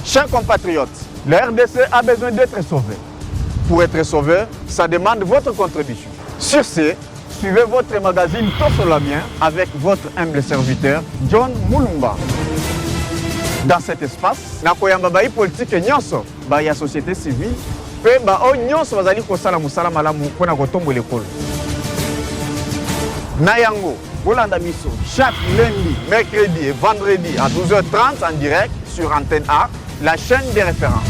Chers compatriotes, la RDC a besoin d'être sauvée. Pour être sauvé, ça demande votre contribution. Sur ce, suivez votre magazine Tosolabien avec votre humble serviteur, John Moulumba. Dans cet espace, nakoyamba bai politique nyonso, bai ya société civile, pe ba o nyonso bazali kosala musala malamu pona kotombo l'école. Nayango, Bolanda Biso, chaque lundi, mercredi et vendredi à 12h30 en direct sur Antenne A, la chaîne des références.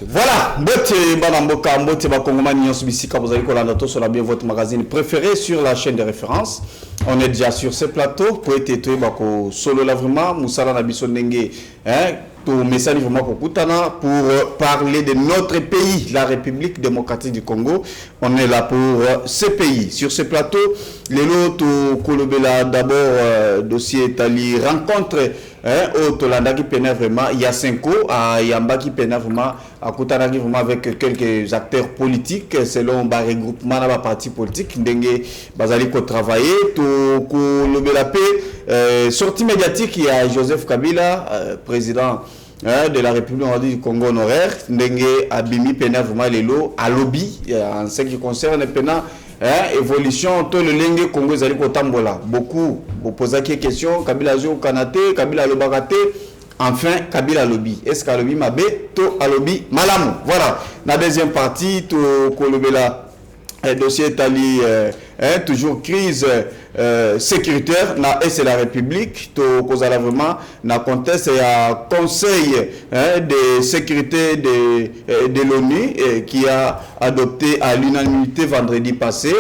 Voilà, Mbote Balamboka, Mbote Bakongomani Nyons Bisika, vous avez Kolanda sur la bien votre magazine préféré sur la chaîne de référence. On est déjà sur ce plateau pour être étoué bako solo là vraiment Moussala Nabiso Ndenge, hein, tout message vraiment pour parler de notre pays, la République démocratique du Congo. On est là pour ce pays. Sur ce plateau, les lots Kolobela d'abord dossier Tali rencontre au Tolanda qui peine vraiment, il y a 5 ans, à Yamba qui peine vraiment, à Koutanagi vraiment avec quelques acteurs politiques, selon le regroupement de la parti politique, Ndenge Bazali ko travailler, tout Kolobela paix, sortie médiatique, il y a Joseph Kabila, président de la République du Congo honoraire, Ndenge Abimi Pena vraiment les lots à lobby, en ce qui concerne Pena. Évolution, tout le lingue Congo Zali Kotambola. Beaucoup vous posez des questions. Kabila Zo Kanate, Kabila Lobagate, enfin Kabila Lobby. Est-ce que Lobby Mabe, to Alobi Malamu. Voilà. La deuxième partie, tout Kolobela, dossier Tali, toujours crise sécuritaire, c'est la République, tout Kozala vraiment, na conteste et à conseil de sécurité de l'ONU qui a adopté à l'unanimité vendredi passé,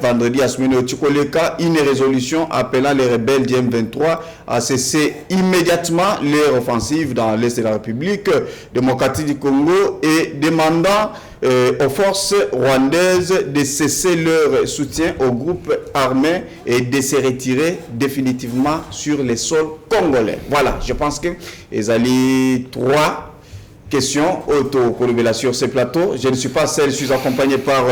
vendredi à Semaine Otikoleka, une résolution appelant les rebelles du M23 à cesser immédiatement leur offensive dans l'Est de la République démocratique du Congo et demandant aux forces rwandaises de cesser leur soutien aux groupes armés et de se retirer définitivement sur les sols congolais. Voilà, je pense que les alliés 3 questions auto-colobéla sur ce plateau. Je ne suis pas seul, je suis accompagné par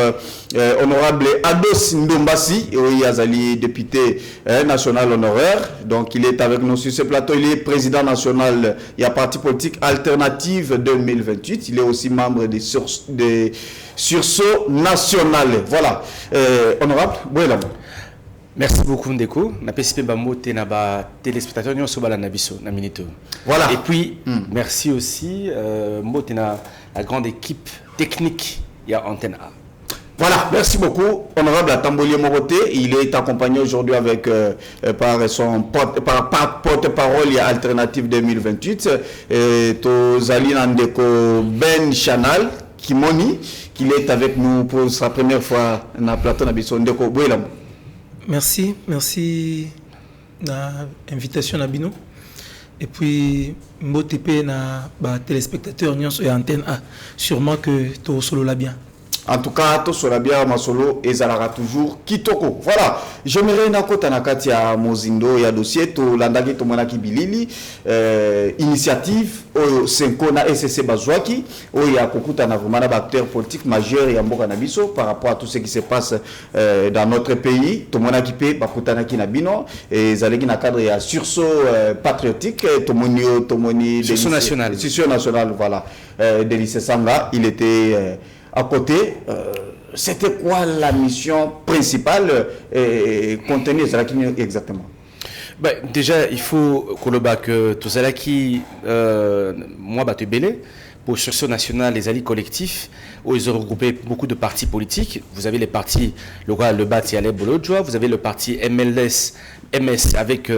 honorable Ados Ndombasi, oui, Azali, député national honoraire. Donc il est avec nous sur ce plateau. Il est président national, il y a parti politique alternative 2028. Il est aussi membre des sursauts national. Voilà. Honorable, voilà. Merci beaucoup Ndeko. Na PCP Bamote na ba téléspectateurs nyo sobala na biso na minute. Voilà. Et puis merci aussi Mote na la grande équipe technique il y a Antenne A. Voilà, merci beaucoup honorable Atambolier Moroté, il est accompagné aujourd'hui avec par son porte-parole il y a Alternative 2028 Tozali Ndeko Ben Chanal Kimoni qui est avec nous pour sa première fois na plateau na biso Ndeko Bouelam. Merci na invitation à Bino. Et puis, Mbotepe na ba téléspectateurs nyonso et Antenne A. Sûrement que to solo la bien. En tout cas, tout sur la bière masolo et zalara toujours kitoko. Voilà. J'aimerais na kota na kati ya mozindo ya dossier to landaki to monaki bilili initiative au senko na SSC Bazwaki o ya kokuta na vraiment na acteur politique majeur ya mboka na biso par rapport à tout ce qui se passe dans notre pays. To monaki pe bakutana ki na bino et zaleki na cadre ya sursaut patriotique to moni sursaut national. Sursaut national voilà. Délice Sanga, il était à côté, c'était quoi la mission principale contenue exactement? Ben, déjà, il faut que tout ça qui, moi, Batebele, pour Sursaut National, les alliés collectifs, où ils ont regroupé beaucoup de partis politiques. Vous avez les partis, le BAT et Alep Bolodjoa, vous avez le parti MLS, MS avec.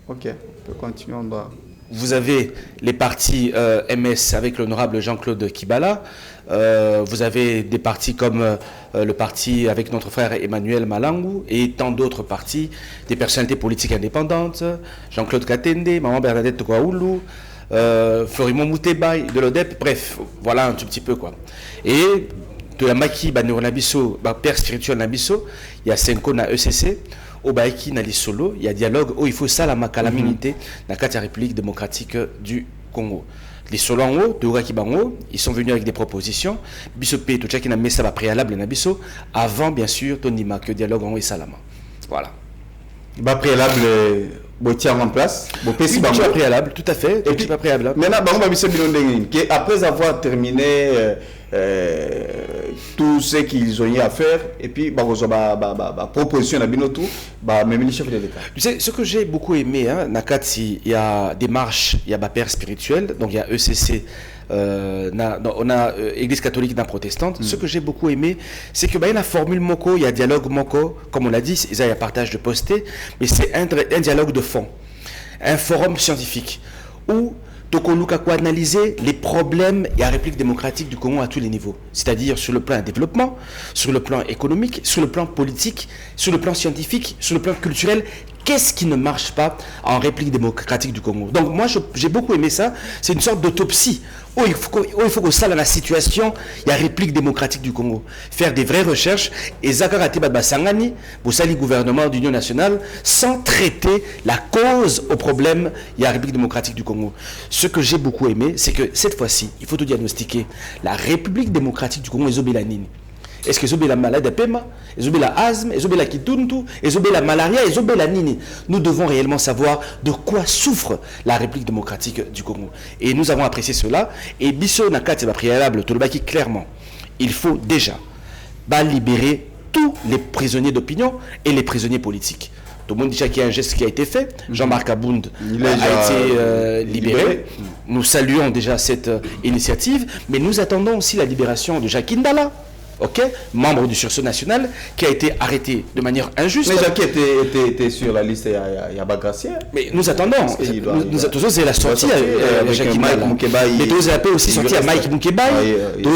Ok, on peut continuer, on doit. Vous avez les partis MS avec l'honorable Jean-Claude Kibala, Vous avez des partis comme le parti avec notre frère Emmanuel Malangou et tant d'autres partis, des personnalités politiques indépendantes, Jean-Claude Katende, Maman Bernadette Kouaoulou, Florimond Moutebaï de l'ODEP, bref, voilà un tout petit peu quoi. Et de la Maki, Nabiso, père spirituel Nabiso, il y a 5 ans à ECC, au Baïki, Nali Solo, il y a dialogue où il faut ça la calamité dans la République démocratique du Congo. Les solos en haut, de Ouraki Bango, ils sont venus avec des propositions. Bissopé, tout ça qui n'a mis ça préalable, Nabiso, avant bien sûr, Tonima, que dialogue en haut et Salama. Voilà. Bah préalable, Botier en place. Oui, pas préalable, tout à fait. Et puis pas préalable. maintenant, après avoir terminé tout ce qu'ils ont eu à faire, et puis proposition à Binotou, même les chefs de l'État. Tu sais, ce que j'ai beaucoup aimé, hein, Nakati, il y a des marches, il y a père spirituel, donc il y a ECC. On a Église catholique d'un protestante. Ce que j'ai beaucoup aimé, c'est que il y a la formule Moko, il y a dialogue Moko, comme on l'a dit, il y a partage de postés, mais c'est un dialogue de fond, un forum scientifique où Tokoluka quoi analyser les problèmes et la République démocratique du Congo à tous les niveaux, c'est-à-dire sur le plan développement, sur le plan économique, sur le plan politique, sur le plan scientifique, sur le plan culturel. Qu'est-ce qui ne marche pas en République démocratique du Congo? Donc moi, j'ai beaucoup aimé ça. C'est une sorte d'autopsie où il faut que ça, dans la situation, il y a République démocratique du Congo. Faire des vraies recherches et Zakarate Babasangani, vous savez, le gouvernement d'Union nationale, sans traiter la cause au problème, il y a République démocratique du Congo. Ce que j'ai beaucoup aimé, c'est que cette fois-ci, il faut tout diagnostiquer. La République démocratique du Congo est Zobelanini. Est-ce que la maladie de Pema, la asthme, la kituntu, la malaria, la nini? Nous devons réellement savoir de quoi souffre la République démocratique du Congo. Et nous avons apprécié cela. Et Bisso Nakati va préalable, Tolobaki, clairement, il faut déjà libérer tous les prisonniers d'opinion et les prisonniers politiques. Tout le monde dit qu'il y a un geste qui a été fait. Jean-Marc Abound a été libéré. Nous saluons déjà cette initiative, mais nous attendons aussi la libération de Jacques Indala. Ok, membre du sursaut national, qui a été arrêté de manière injuste. Mais Jacques était sur la liste, il y a Bagracier. Mais nous attendons. Nous attendons, c'est la sortie avec Jacques Mike Moukebaï. Mais tous les aussi sorti à Mike Moukebaï. Il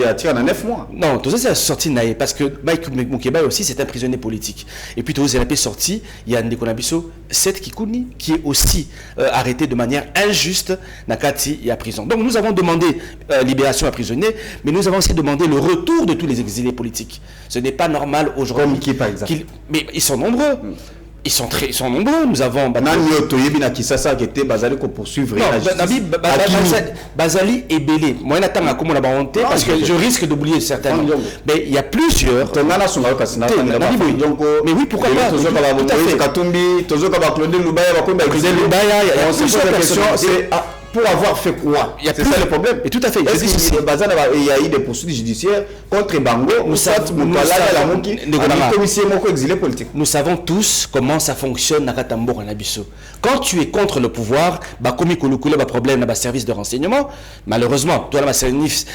a tiré en 9 mois. Non, tous c'est la sortie Naé, parce que Mike Moukebaï aussi, c'est un prisonnier politique. Et puis tous les sorti, il y a Ndekonabiso, Seth Kikouni, qui est aussi arrêté de manière injuste, Nakati, et à prison. Donc nous avons demandé libération à prisonniers, mais nous avons aussi demandé le retour de tous les exilés politiques. Ce n'est pas normal aujourd'hui. Comme qui, par exemple? Mais ils sont nombreux. Ils sont nombreux. Nous avons... Bazali est belé. Moi, j'attends à comment on a honte parce que je risque d'oublier certains. Mais il y a plusieurs... Mais oui, pourquoi pas? Pour avoir fait quoi? C'est ça le problème. Et tout à fait. Il y a eu des poursuites judiciaires contre Bango. Nous savons tous comment ça fonctionne dans Katambo Ranabiso. Quand tu es contre le pouvoir, problème dans le service de renseignement. Malheureusement, toi, dans le service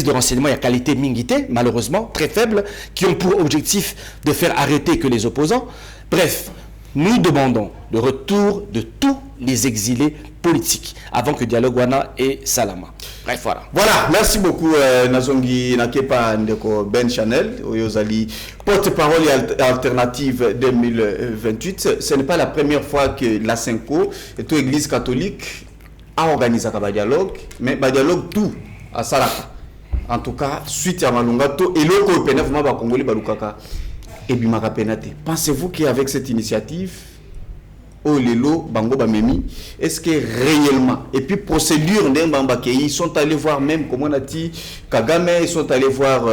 de renseignement, il y a qualité mingité, malheureusement, très faible, qui ont pour objectif de faire arrêter que les opposants. Bref, nous demandons le retour de tous les exilés politiques avant que dialogue wana et Salama. Bref, voilà. Voilà, merci beaucoup Nazongi Nakepa Ndeko Ben Chanel, Oyozali, porte-parole alternative 2028. Ce n'est pas la première fois que la Cinco et toute l'église catholique a organisé un dialogue, mais un dialogue tout à Salaka. En tout cas, suite à Malungato et le Copénef Maba Congolais Balukaka. Et Bimaka Penate. Pensez-vous qu'avec cette initiative, Olelo, Bango Bamemi, est-ce que réellement, et puis procédure ils sont allés voir même, comme on a dit, Kagame, ils sont allés voir,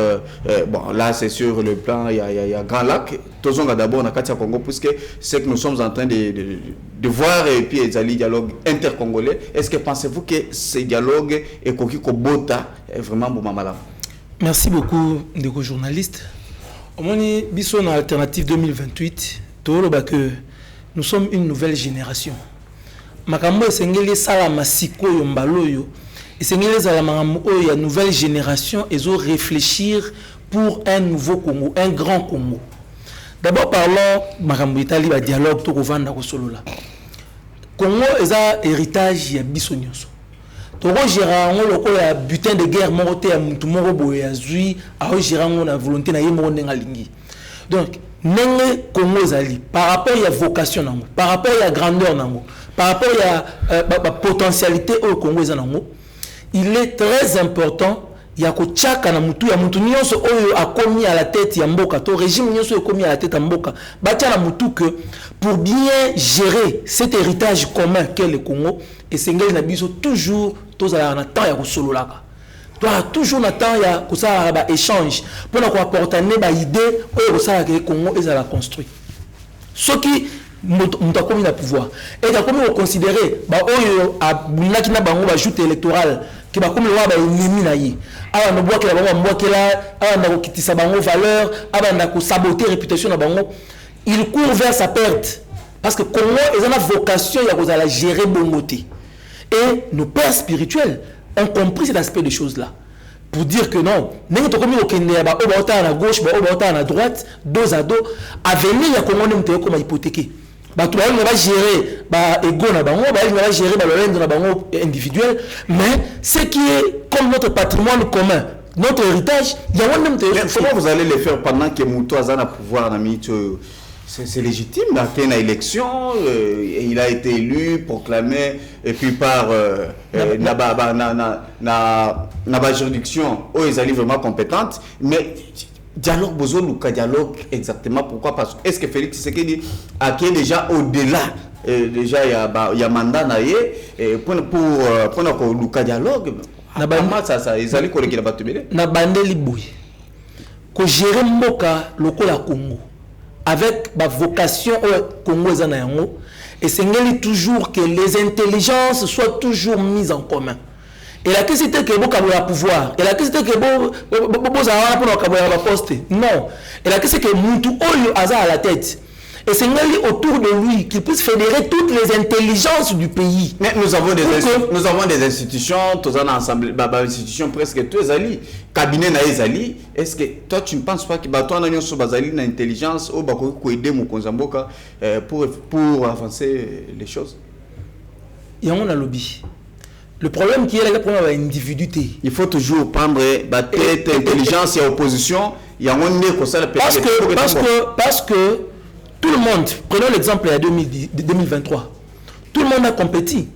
bon là c'est sur le plan, il y a Grand Lac, Tozonga d'abord, on a Katia Congo, puisque c'est que nous sommes en train de voir, et puis il y a des dialogues intercongolais. Est-ce que pensez-vous que ces dialogues et Kokiko Bota est vraiment bon malam? Merci beaucoup, Ndeko journaliste. On est Bisson Alternative 2028, que nous sommes une nouvelle génération. Makambo esengeli salama sikoyo mbaloyo, esengeli salama ya nouvelle génération et zo réfléchir pour un nouveau Congo, un grand Congo. D'abord parlons makambo itali ba dialogue to kovanda ko solola. Congo eza héritage ya biso nyonso. toko gérer ngo loko ya butin de guerre moko te ya mutu moko boye azui a gérer ngo na volonté na ye moko ndenga lingi. Donc nenge Congo ezali par rapport à vocation nango, par rapport à grandeur nango, par rapport à potentialité au Congo ezanango, il est très important ya ko tchaka na mutu ya mutu nyonso oyo akomi à la tête ya mboka to régime nyonso akomi à la tête ya mboka batia na mutu que pour bien gérer cet héritage commun qu'est le Congo et sengeli na biso toujours tozala na temps ya ko sololaka toi toujours na temps ya ko sala ba échange pour na ko apporter ba idée oyo ko sala que Congo ezala construit ce qui mutu akomi na pouvoir et akomi ko considérer ba oyo abunaki na bango ba joute électorale qui va comme le roi ennemi na yi awa no bois que la bango mbokela awa ndako kitisa bango valeur awa ndako saboter réputation na bango il court vers sa perte parce que Congo est une vocation ya kozala gérer bongoté et nos pères spirituels ont compris cet aspect de choses là pour dire que non n'est to comme au Kenya ba obota à gauche ba obota à droite dos à dos avenir ya Congo ne comme hypothéquer ba tout le monde va gérer ba ego na bango ba va gérer ba le na bango individuel mais ce qui est comme notre patrimoine commun notre héritage il y a même comment vous allez le faire pendant que Moutou Azana pouvoir na minute c'est légitime dans une élection il a été élu proclamé et puis par na juridiction où ils allaient vraiment compétente mais dialogue besoin de dialogue exactement pourquoi parce que est-ce que Félix Tshisekedi a qui est déjà au-delà déjà il y a mandat naie pour le dialogue na bama ça ils allaient collecter la batubele na bandeli boy ko gérer mboka lokola Congo avec ma vocation au Congo ezana yango et sengeli toujours que les intelligences soient toujours mises en commun. Et la question c'est que beaucoup de pouvoir. Et la question c'est que beaucoup de poste. Non. Et la question c'est que Moutou Oyo Aza à la tête. Et c'est autour de lui qu'il puisse fédérer toutes les intelligences du pays. Mais nous avons des institutions, tous en ensemble, institutions presque tous ali, cabinet na ezali. Est-ce que toi tu ne penses pas que toi na sur bazali na intelligence au bako ko aider mon konzamboka pour avancer les choses? Il y a un lobby. Le problème qui est le problème de l'individualité. Il faut toujours prendre la tête, intelligence et opposition. Il y a un nez comme ça. Parce que tout le monde, prenons l'exemple de 2023, tout le monde a compétit.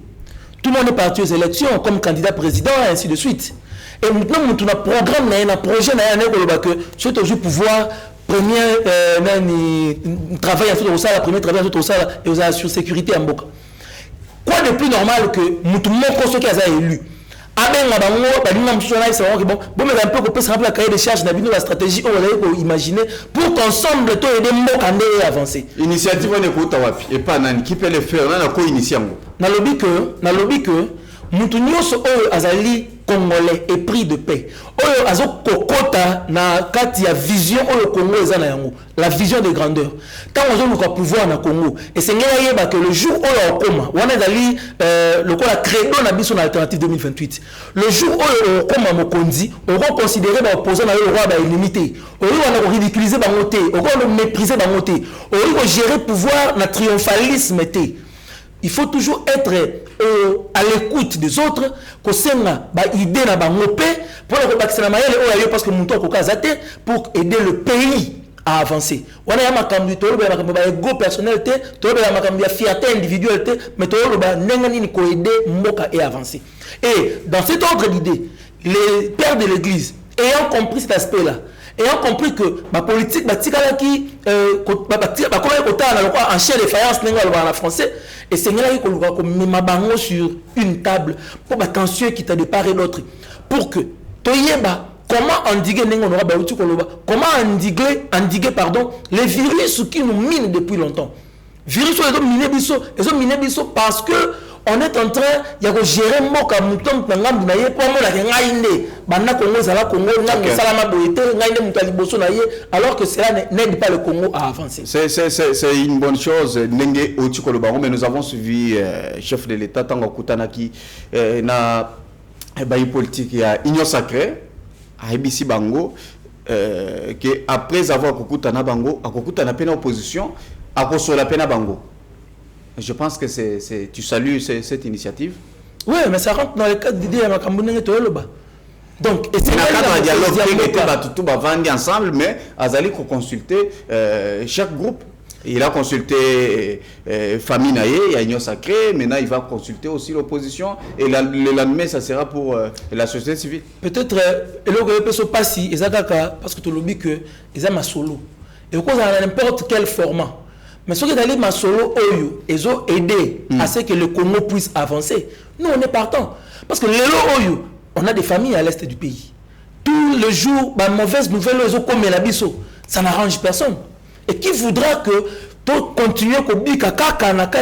Tout le monde est parti aux élections comme candidat président et ainsi de suite. Et maintenant, nous avons un programme, un projet, que c'est toujours pouvoir premier travail en fait, premier travail en fait, et sur sécurité en boca. Quoi de plus normal que nous tout le monde ceux qui a élu. Abenga bango balinga msona ils savent que bon mais un peu qu'on peut se rappeler la cahier de charge na bino la stratégie on va imaginer pour qu'ensemble to aider mboka ndé avancer. Initiative on écoute wapi et pas nani qui peut le faire on a ko initier ngo. Na lobby que mutu nyonso oyo azali congolais et pris de paix. Oyo azo kokota na kati ya vision oyo Congo ezana yango, la vision de grandeur. Quand on a le pouvoir na Congo et c'est ngela que le jour oyo okoma, wana ezali le ko la credo na biso na alternative 2028. Le jour oyo okoma mokonzi, on va considérer ba opposant na le roi ba illimité. On va ridiculiser ba ngoté, on va mépriser ba ngoté. On va gérer pouvoir na triomphalisme té. Il faut toujours être à l'écoute des autres, que c'est une idée na bangopé pour le rebattre na mayele oyo parce que monto ko kazate pour aider le pays à avancer. On a makambi to ba makambi ba ego personnalité, to ba makambi fierté individuelle, mais to ba nenga nini ko aider mboka et avancer. Et dans cet ordre d'idée, les pères de l'église ayant compris cet aspect-là, ayant compris que ma politique batikala qui en chien de faïence en français et c'est là qu'on met ma bango sur une table pour ma tension qui t'a de part et d'autre pour que toyeba comment endiguer comment endiguer pardon les virus qui nous minent depuis longtemps. Virus ils ont miné biso parce que on est en train de gérer moka mouton ngambi na ye pour mo la ngainde bana Congo zala Congo ngambi salama boité ngainde mutali boso na ye alors que cela n'aide pas le Congo à avancer. C'est une bonne chose ndenge oti ko lobango mais nous avons suivi chef de l'état tango kutanaki na bayi politique ya union sacrée a ibisi bango que après avoir kokutana bango akokutana pena opposition akosola pena bango. Je pense que tu salues cette initiative. Oui, mais ça rentre dans le cadre d'idée à Makambounen et Toloba. Donc, et c'est le cadre de dialogue qui était tout vendu ensemble, mais Azali a consulté chaque groupe. Il a consulté Famille Naye, il y a Union Sacrée, maintenant il va consulter aussi l'opposition, et le lendemain ça sera pour la société civile. Peut-être, il peut se passer, parce que tu l'as dit que ils ont solo. Et vous avez n'importe quel format. Mais ce qui est allé ma solo, ils ont aidé à ce que le Congo puisse avancer. Nous, on est partant. Parce que on a des familles à l'est du pays. Tous les jours, mauvaise nouvelle, ils ont comme la biso. Ça n'arrange personne. Et qui voudra que tu continues à dire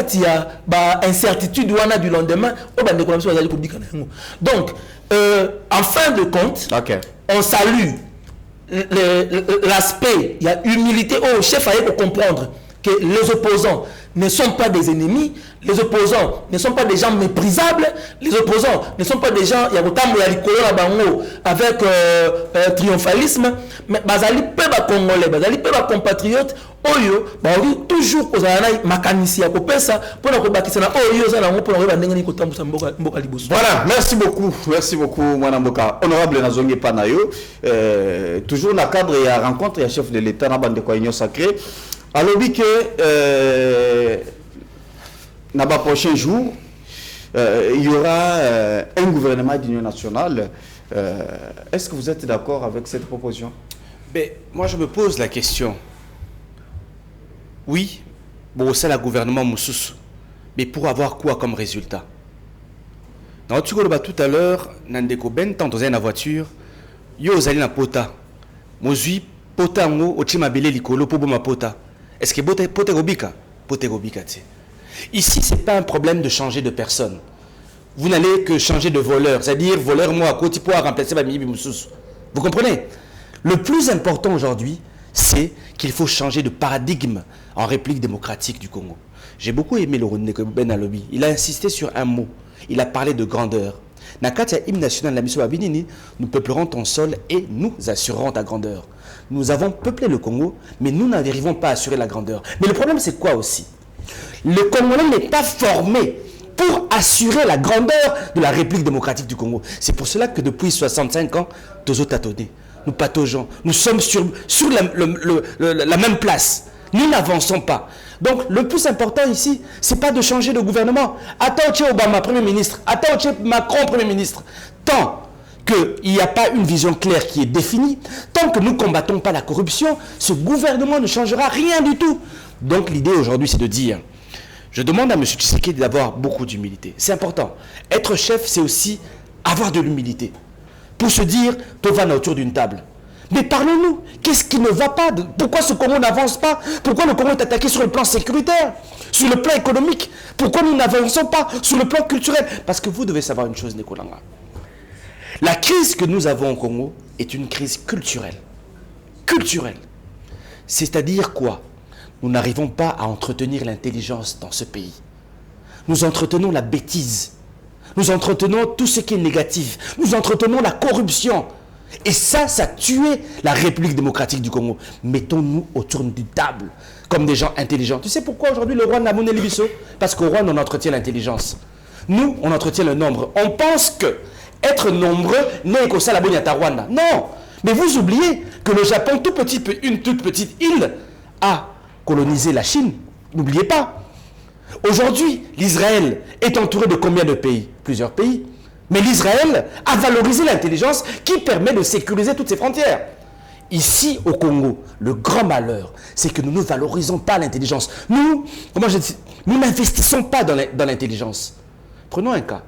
qu'il y a une incertitude du lendemain. Donc, en fin de compte, on salue l'aspect, il y a humilité. Oh, chef, il faut comprendre que les opposants ne sont pas des ennemis, les opposants ne sont pas des gens méprisables, les opposants ne sont pas des gens avec triomphalisme, mais bazali peu ba congolais, bazali peu ba compatriotes, oyo ba toujours kozala makanisi ya kopesa pour ko bakisa na oyo za na pour ba ndenge ni kotambusa mboka liboso. Voilà, merci beaucoup mwana mboka honorable Nazongi Panayo, toujours dans le cadre et la rencontre et chef de l'État na bande ko Union Sacrée. Alors, dit que dans les prochains jours, il y aura un gouvernement d'union nationale. Est-ce que vous êtes d'accord avec cette proposition? Mais moi, je me pose la question. Oui, bon, c'est le gouvernement Moussous. Mais pour avoir quoi comme résultat? Dans tout à l'heure, Nandeko Ben, tant dans la voiture, yo zali na pota. Mozui pota ngo ochimabele likolo po ma pota. Est-ce que pote robika? Pote robika, ici, ce n'est pas un problème de changer de personne. Vous n'allez que changer de voleur. C'est-à-dire, voleur, moi, côté pour remplacer ma mimi. Vous comprenez? Le plus important aujourd'hui, c'est qu'il faut changer de paradigme en République démocratique du Congo. J'ai beaucoup aimé le Rondeko Ben Alobi. Il a insisté sur un mot. Il a parlé de grandeur. Nakatia hymne national la mission Abinini, nous peuplerons ton sol et nous assurerons ta grandeur. Nous avons peuplé le Congo, mais nous n'arrivons pas à assurer la grandeur. Mais le problème, c'est quoi aussi? Le Congolais n'est pas formé pour assurer la grandeur de la République démocratique du Congo. C'est pour cela que depuis 65 ans, Tozo Tatone, nous pataugeons. Nous sommes sur la même place. Nous n'avançons pas. Donc, le plus important ici, ce n'est pas de changer de gouvernement. Attends, Obama, Premier ministre. Attends, Macron, Premier ministre. Tant qu'il n'y a pas une vision claire qui est définie, tant que nous ne combattons pas la corruption, ce gouvernement ne changera rien du tout. Donc, l'idée aujourd'hui, c'est de dire, je demande à M. Tshisekedi d'avoir beaucoup d'humilité. C'est important. Être chef, c'est aussi avoir de l'humilité. Pour se dire, tout va autour d'une table. Mais parlons-nous, qu'est-ce qui ne va pas? Pourquoi ce Congo n'avance pas? Pourquoi le Congo est attaqué sur le plan sécuritaire, sur le plan économique? Pourquoi nous n'avançons pas sur le plan culturel? Parce que vous devez savoir une chose, Nicolanga. La crise que nous avons au Congo est une crise culturelle. Culturelle. C'est-à-dire quoi? Nous n'arrivons pas à entretenir l'intelligence dans ce pays. Nous entretenons la bêtise. Nous entretenons tout ce qui est négatif. Nous entretenons la corruption. Et ça a tué la République démocratique du Congo. Mettons-nous autour d'une table, comme des gens intelligents. Tu sais pourquoi aujourd'hui le roi n'a monnaie Libiso? Parce qu'au roi, on entretient l'intelligence. Nous, on entretient le nombre. On pense que être nombreux n'est qu'au Salaboniata Rwanda. Non. Mais vous oubliez que le Japon, une toute petite île, a colonisé la Chine. N'oubliez pas. Aujourd'hui, l'Israël est entouré de combien de pays? Plusieurs pays. Mais l'Israël a valorisé l'intelligence qui permet de sécuriser toutes ses frontières. Ici, au Congo, le grand malheur, c'est que nous ne valorisons pas l'intelligence. Nous n'investissons pas dans l'intelligence. Prenons un cas.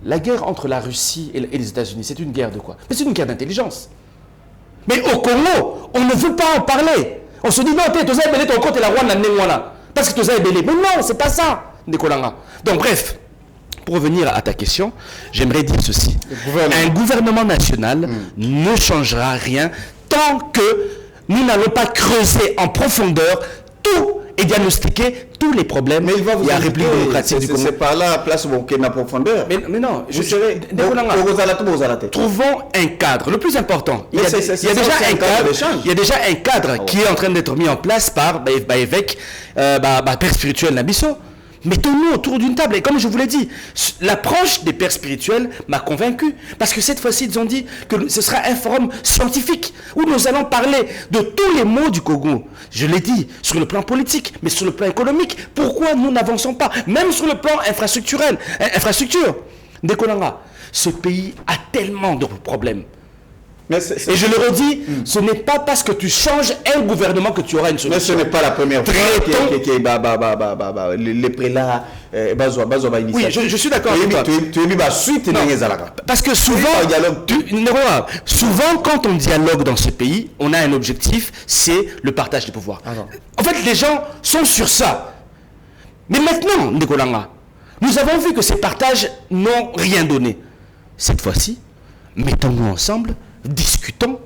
La guerre entre la Russie et les États-Unis, c'est une guerre de quoi? Mais c'est une guerre d'intelligence. Mais au Congo, on ne veut pas en parler. On se dit, non, tu as belé ton compte et la Rwanda n'est parce que tu as belé. Mais non, c'est pas ça, Nicolanga. Donc, bref. Pour revenir à ta question, j'aimerais dire ceci. Un gouvernement national ne changera rien tant que nous n'allons pas creuser en profondeur tout et diagnostiquer tous les problèmes. Mais il va vous la République démocratique du Congo. C'est pas là la place où on a profondeur. Mais non, trouvons un cadre. Le plus important, il y a déjà un cadre qui est en train d'être mis en place par évêque, père spirituel Nabiso. Mettons-nous autour d'une table. Et comme je vous l'ai dit, l'approche des pères spirituels m'a convaincu. Parce que cette fois-ci, ils ont dit que ce sera un forum scientifique où nous allons parler de tous les maux du Congo. Je l'ai dit, sur le plan politique, mais sur le plan économique. Pourquoi nous n'avançons pas? Même sur le plan infrastructurel. Infrastructure. Ndekolanga, ce pays a tellement de problèmes. Et je le redis, ce n'est pas parce que tu changes un gouvernement que tu auras une solution. Mais ce n'est pas la première fois que les prélats oui, je suis d'accord avec toi. Parce que souvent, quand on dialogue dans ce pays, on a un objectif, c'est le partage du pouvoir. En fait, les gens sont sur ça. Mais maintenant, Ndekolanga, nous avons vu que ces partages n'ont rien donné. Cette fois-ci, mettons-nous ensemble, discutons,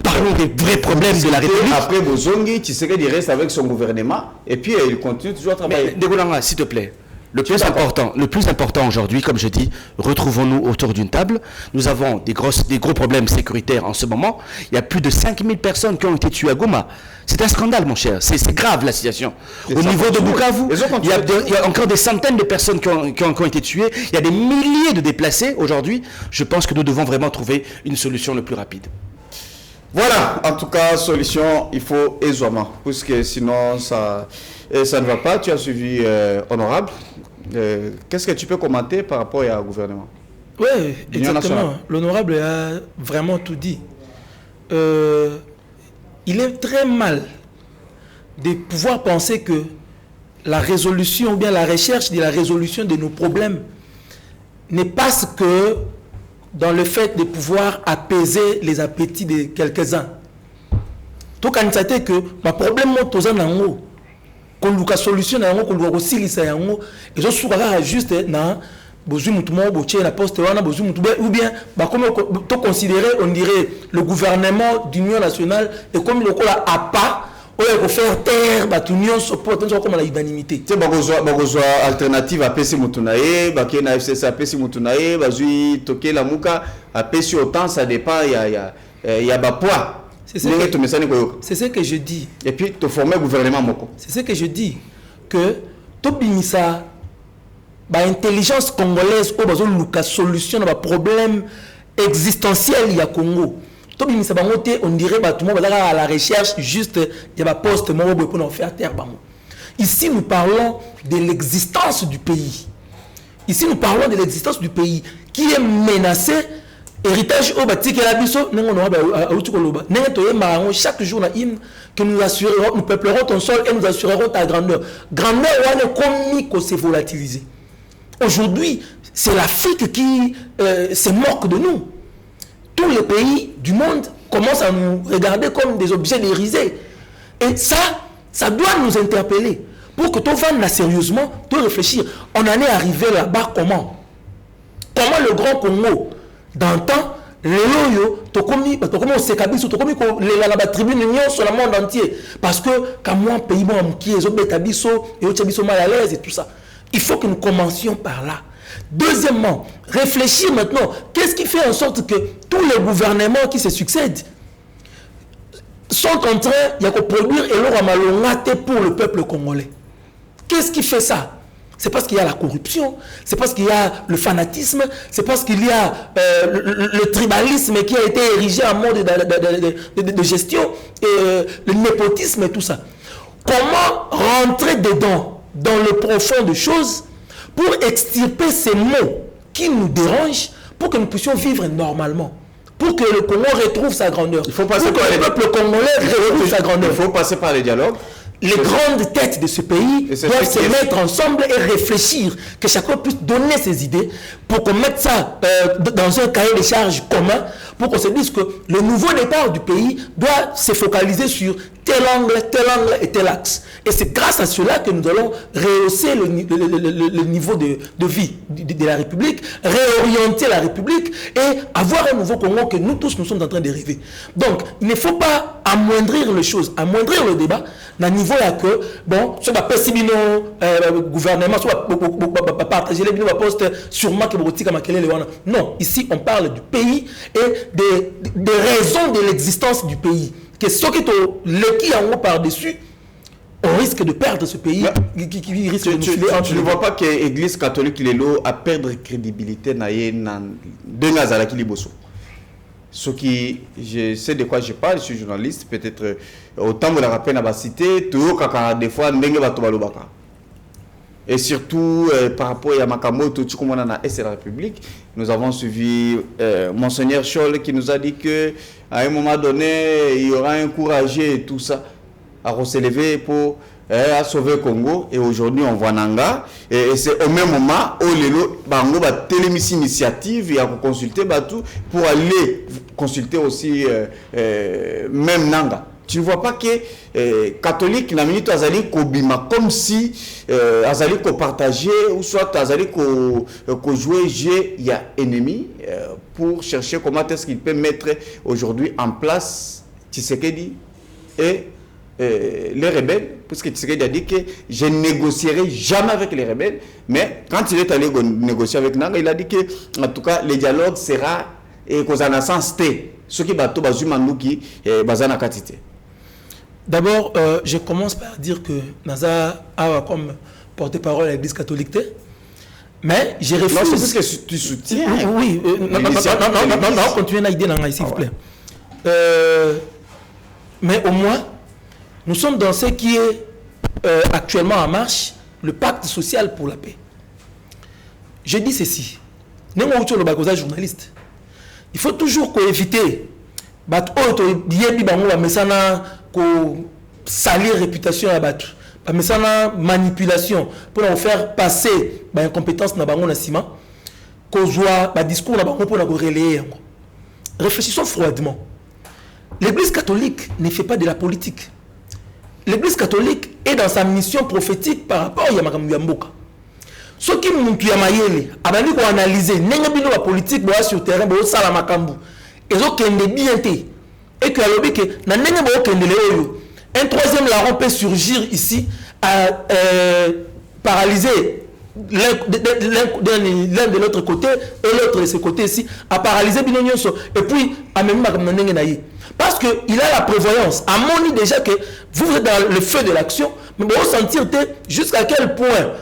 parlons des vrais problèmes de la République. Après Bozongi, Tshisekedi reste avec son gouvernement et puis il continue toujours à travailler. Ndekolanga, s'il te plaît, le plus important aujourd'hui, comme je dis, retrouvons-nous autour d'une table. Nous avons des gros problèmes sécuritaires en ce moment. Il y a plus de 5000 personnes qui ont été tuées à Goma. C'est un scandale, mon cher. C'est grave la situation. Au niveau de Bukavu, il y a encore des centaines de personnes qui ont été tuées. Il y a des milliers de déplacés aujourd'hui. Je pense que nous devons vraiment trouver une solution le plus rapide. Voilà, en tout cas, solution, il faut aisément, puisque sinon ça ne va pas. Tu as suivi Honorable. Qu'est-ce que tu peux commenter par rapport au gouvernement? Oui, exactement. L'Honorable a vraiment tout dit. Il est très mal de pouvoir penser que la résolution ou bien la recherche de la résolution de nos problèmes ne passe que dans le fait de pouvoir apaiser les appétits de quelques-uns. Tout quand c'est que ma problème est en qu'on a solution qu'on doit aussi lisser et je suis juste dans la poste ou bien comme tout considérer, on dirait le gouvernement d'union nationale et comme il a à pas il faut faire taire l'union comme l'unanimité. Tu sais, alternative à PC Moutunae, na FCC à PC Moutunae, bazui toke la muka à PC autant ça dépend il y a poids. C'est ce que je dis. Et puis tu former gouvernement moko. C'est ce que je dis que tobimisa intelligence congolaise au besoin de solution à problème existentiel il y a Congo. On dirait que tout le monde à la recherche juste il y a poste pour faire terre. Ici nous parlons de l'existence du pays. Ici nous parlons de l'existence du pays qui est menacé. Héritage au bâti que la biso chaque jour que nous assurerons, nous peuplerons ton sol et nous assurerons ta grandeur. Grandeur on s'est volatilisé. Aujourd'hui, c'est l'Afrique qui se moque de nous. Tous les pays du monde commencent à nous regarder comme des objets dérisés. Et ça doit nous interpeller. Pour que tu vannes sérieusement, tu réfléchir. On en est arrivé là-bas comment? Comment le Grand Congo d'antan, les loyaux, on s'est cabis, la tribune sur le monde entier. Parce que, quand moi, pays, qui est et mal à l'aise et tout ça. Il faut que nous commencions par là. Deuxièmement, réfléchir maintenant. Qu'est-ce qui fait en sorte que tous les gouvernements qui se succèdent sont en train de produire et leur amalongate pour le peuple congolais? Qu'est-ce qui fait ça? C'est parce qu'il y a la corruption, c'est parce qu'il y a le fanatisme, c'est parce qu'il y a le tribalisme qui a été érigé en mode de gestion, et le népotisme et tout ça. Comment rentrer dedans, dans le profond des choses, pour extirper ces mots qui nous dérangent, pour que nous puissions vivre normalement, pour que le Congo retrouve sa grandeur, il faut passer par le peuple congolais retrouve sa grandeur. Il faut passer par les dialogues. Les grandes têtes de ce pays doivent se mettre ensemble et réfléchir, que chacun puisse donner ses idées pour qu'on mette ça dans un cahier de charges commun, pour qu'on se dise que le nouveau départ du pays doit se focaliser sur tel angle et tel axe. Et c'est grâce à cela que nous allons rehausser le niveau de vie de la République, réorienter la République et avoir un nouveau Congo que nous tous nous sommes en train de rêver. Donc, il ne faut pas amoindrir les choses, amoindrir le débat, dans le niveau là que, bon, ce n'est pas possible le gouvernement, soit partager les postes sûrement que non, ici on parle du pays et des raisons de l'existence du pays. Que ce qui est le qui en haut par-dessus, on risque de perdre ce pays qui risque de nous filer entre tu ne vois pas que l'Église catholique a perdre crédibilité dans deux liboso. Ce qui, je sais de quoi je parle, je suis journaliste, peut-être autant de la rappel à la cité, tout des fois, et surtout par rapport à Makamo, tout comme on a la République, nous avons suivi Monseigneur Scholl qui nous a dit que à un moment donné, il y aura un courageux et tout ça à se lever pour à sauver le Congo. Et aujourd'hui, on voit Nanga. Et c'est au même moment où les bango ba télémis initiative et à consulter tout pour aller consulter aussi même Nanga. Tu ne vois pas que catholique na minute azali ko bima comme si azali ko partager ou soit azali ko jouer jeu il y a ennemi pour chercher comment est-ce qu'il peut mettre aujourd'hui en place Tshisekedi et les rebelles, puisque Tshisekedi a dit que je ne négocierai jamais avec les rebelles, mais quand il est allé négocier avec Nanga, il a dit que en tout cas le dialogue sera cause en sens T, ce qui bateau bazumanuki bazana katite. D'abord, je commence par dire que Naza a comme porte-parole à l'Église catholique, mais je refuse. Non, c'est parce que tu soutiens. Oui, non, continuez à idée s'il vous plaît. Mais au moins, nous sommes dans ce qui est actuellement en marche, le pacte social pour la paix. Je dis ceci, journaliste, il faut toujours éviter salir réputation à battre, manipulation pour nous faire passer incompétence na bango na sima, discours na bango pour nous relayer. Réfléchissons froidement. L'Église catholique ne fait pas de la politique. L'Église catholique est dans sa mission prophétique par rapport à Yamaka. Ce qui nous a mayele, abandi ko analyser nenga bino la politique bo sur terrain bo sala makambu. Ezo kende bien té. Et que alobi que na nenga bo kende le oyo. Un troisième larron peut surgir ici à paralyser l'un de l'autre côté et l'autre de ce côté ici à paralyser bino nyonso et puis à même makambu nenga na ye. Parce qu'il a la prévoyance. À mon avis déjà que vous êtes dans le feu de l'action, mais vous sentir jusqu'à quel point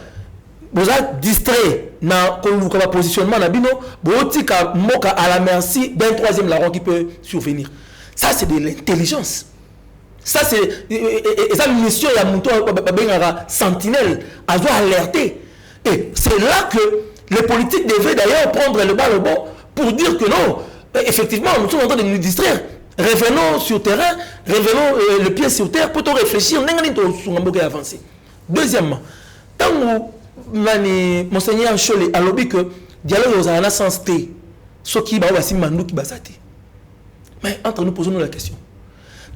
vous êtes distrait dans le positionnement, vous êtes à la merci d'un troisième larron qui peut survenir. Ça, c'est de l'intelligence. Ça, c'est une mission, il y a mon sentinelle, à doit alerter. Et c'est là que les politiques devaient d'ailleurs prendre le bon pour dire que non, effectivement, nous sommes en train de nous distraire. Revenons sur terrain, revenons le pied sur terre pour réfléchir, avancer. Deuxièmement, quand Monseigneur Scholl a lobby que dialogue aux en sens T, ce qui va aussi mandou qui basate. Mais entre nous posons-nous la question.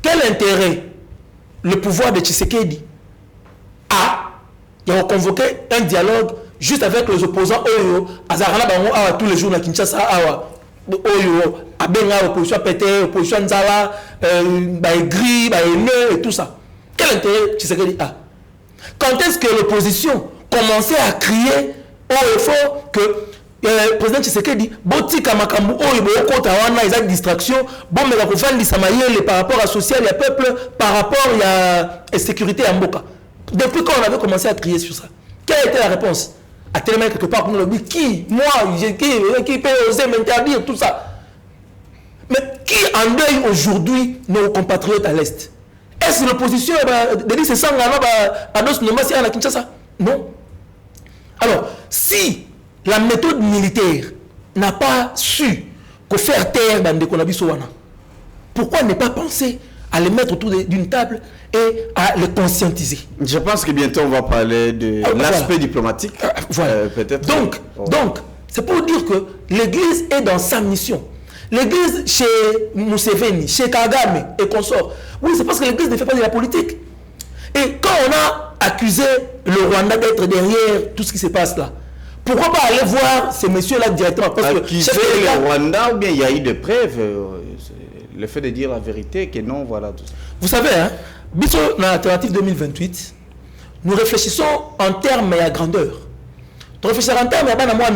Quel intérêt le pouvoir de Tshisekedi a de convoquer un dialogue juste avec les opposants Oyo, Azarana Bango Awa tous les jours à Kinshasa Awa Oyo, Abenga, opposition Pété, opposition Nzala, Gris, et tout ça. Quel intérêt Tshisekedi a? Quand est-ce que l'opposition commençait à crier au fort que le président Tshisekedi botika makambu oyo boko tawana ils ont distraction bon mais la conférence d'Isamaïel par rapport à social et peuple par rapport à sécurité à Mboka. Depuis quand on avait commencé à crier sur ça? Quelle a été la réponse? À tel moment quelque part pour nous dire qui moi qui peut oser m'interdire tout ça? Mais qui endeuille aujourd'hui nos compatriotes à l'Est? Est-ce l'opposition de dire c'est ça à dos nomasi à la Kinshasa? Non. Alors, si la méthode militaire n'a pas su faire taire Bandeko Nabisowana, pourquoi ne pas penser à les mettre autour d'une table et à les conscientiser? Je pense que bientôt on va parler de l'aspect diplomatique. Voilà. Peut-être. Donc, c'est pour dire que l'Église est dans sa mission. L'Église chez Museveni, chez Kagame et consorts, oui, c'est parce que l'Église ne fait pas de la politique. Et quand on a accusé le Rwanda d'être derrière tout ce qui se passe là, pourquoi pas aller voir ces messieurs-là directement? Parce que accuser le Rwanda, ou bien il y a eu des preuves, le fait de dire la vérité, que non, voilà tout ça. Vous savez, hein, dans l'alternative 2028, nous réfléchissons en termes et à grandeur. Nous réfléchissons en termes et à moi,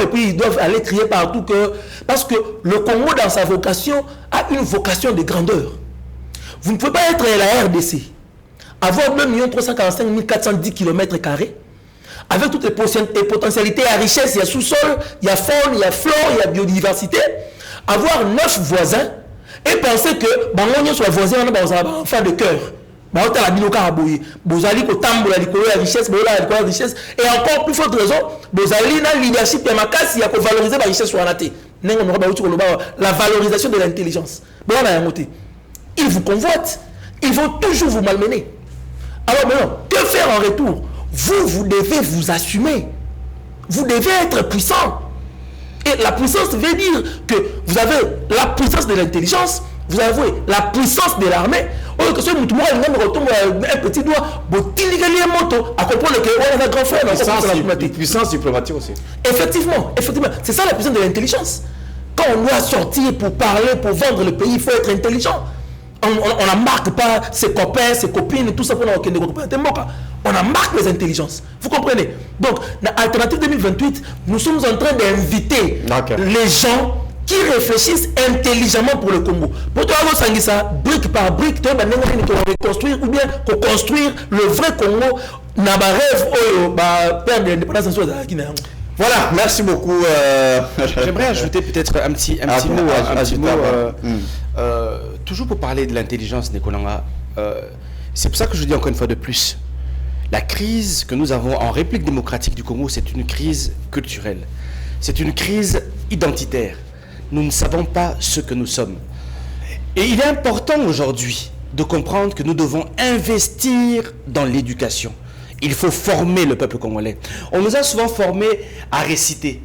et puis ils doivent aller crier partout que. Parce que le Congo, dans sa vocation, a une vocation de grandeur. Vous ne pouvez pas être la RDC, avoir 2 345 410 km², avec toutes les potentialités, il y a richesse, il y a sous-sol, il y a faune, il y a flore, il y a biodiversité, avoir 9 voisins et penser que bangonio soit voisin, on a un enfant de cœur. La richesse, la richesse, et encore plus forte raison, vous avez un leadership de ma casse, il y a que valoriser la richesse sur la valorisation de l'intelligence. Il vous convoite, il faut toujours vous malmener. Alors maintenant, que faire en retour? Vous devez vous assumer. Vous devez être puissant. Et la puissance veut dire que vous avez la puissance de l'intelligence, vous avez la puissance de l'armée. Un petit doigt, à comprendre que on a un grand frère. Puissance diplomatique aussi. Effectivement, c'est ça la puissance de l'intelligence. Quand on doit sortir pour parler, pour vendre le pays, il faut être intelligent. On n'embarque pas ses copains, ses copines, tout ça pour on embarque les intelligences. Vous comprenez? Donc, dans Alternative 2028, nous sommes en train d'inviter les gens qui réfléchissent intelligemment pour le Congo. Pour toi, brique par brique, tu vas reconstruire ou bien construire le vrai Congo. N'a pas rêve, perdre l'indépendance de la Guinée. Voilà, merci beaucoup. J'aimerais ajouter peut-être un petit mot. Toujours pour parler de l'intelligence, Nekolanga, c'est pour ça que je dis encore une fois de plus, la crise que nous avons en République démocratique du Congo, c'est une crise culturelle. C'est une crise identitaire. Nous ne savons pas ce que nous sommes. Et il est important aujourd'hui de comprendre que nous devons investir dans l'éducation. Il faut former le peuple congolais. On nous a souvent formés à réciter.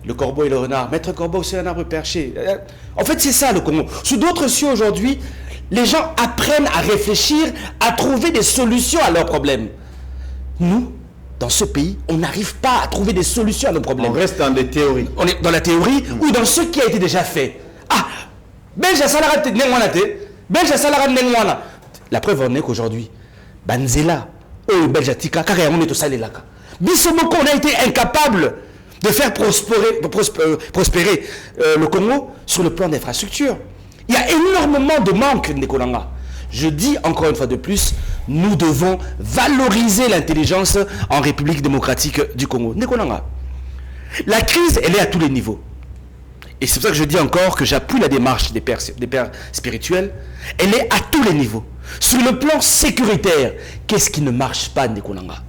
Le corbeau et le renard. Maître corbeau, c'est un arbre perché. En fait, c'est ça le Congo. Sous d'autres cieux aujourd'hui, les gens apprennent à réfléchir, à trouver des solutions à leurs problèmes. Nous, dans ce pays, on n'arrive pas à trouver des solutions à nos problèmes. On reste dans des théories. On est dans la théorie ou dans ce qui a été déjà fait. Ah, la preuve en est qu'aujourd'hui, Banzela, on a été incapable de faire prospérer le Congo sur le plan d'infrastructure. Il y a énormément de manques, Nekolanga. Je dis encore une fois de plus, nous devons valoriser l'intelligence en République démocratique du Congo. Nekolanga, la crise, elle est à tous les niveaux. Et c'est pour ça que je dis encore que j'appuie la démarche des pères spirituels. Elle est à tous les niveaux. Sur le plan sécuritaire, qu'est-ce qui ne marche pas, Nekolanga?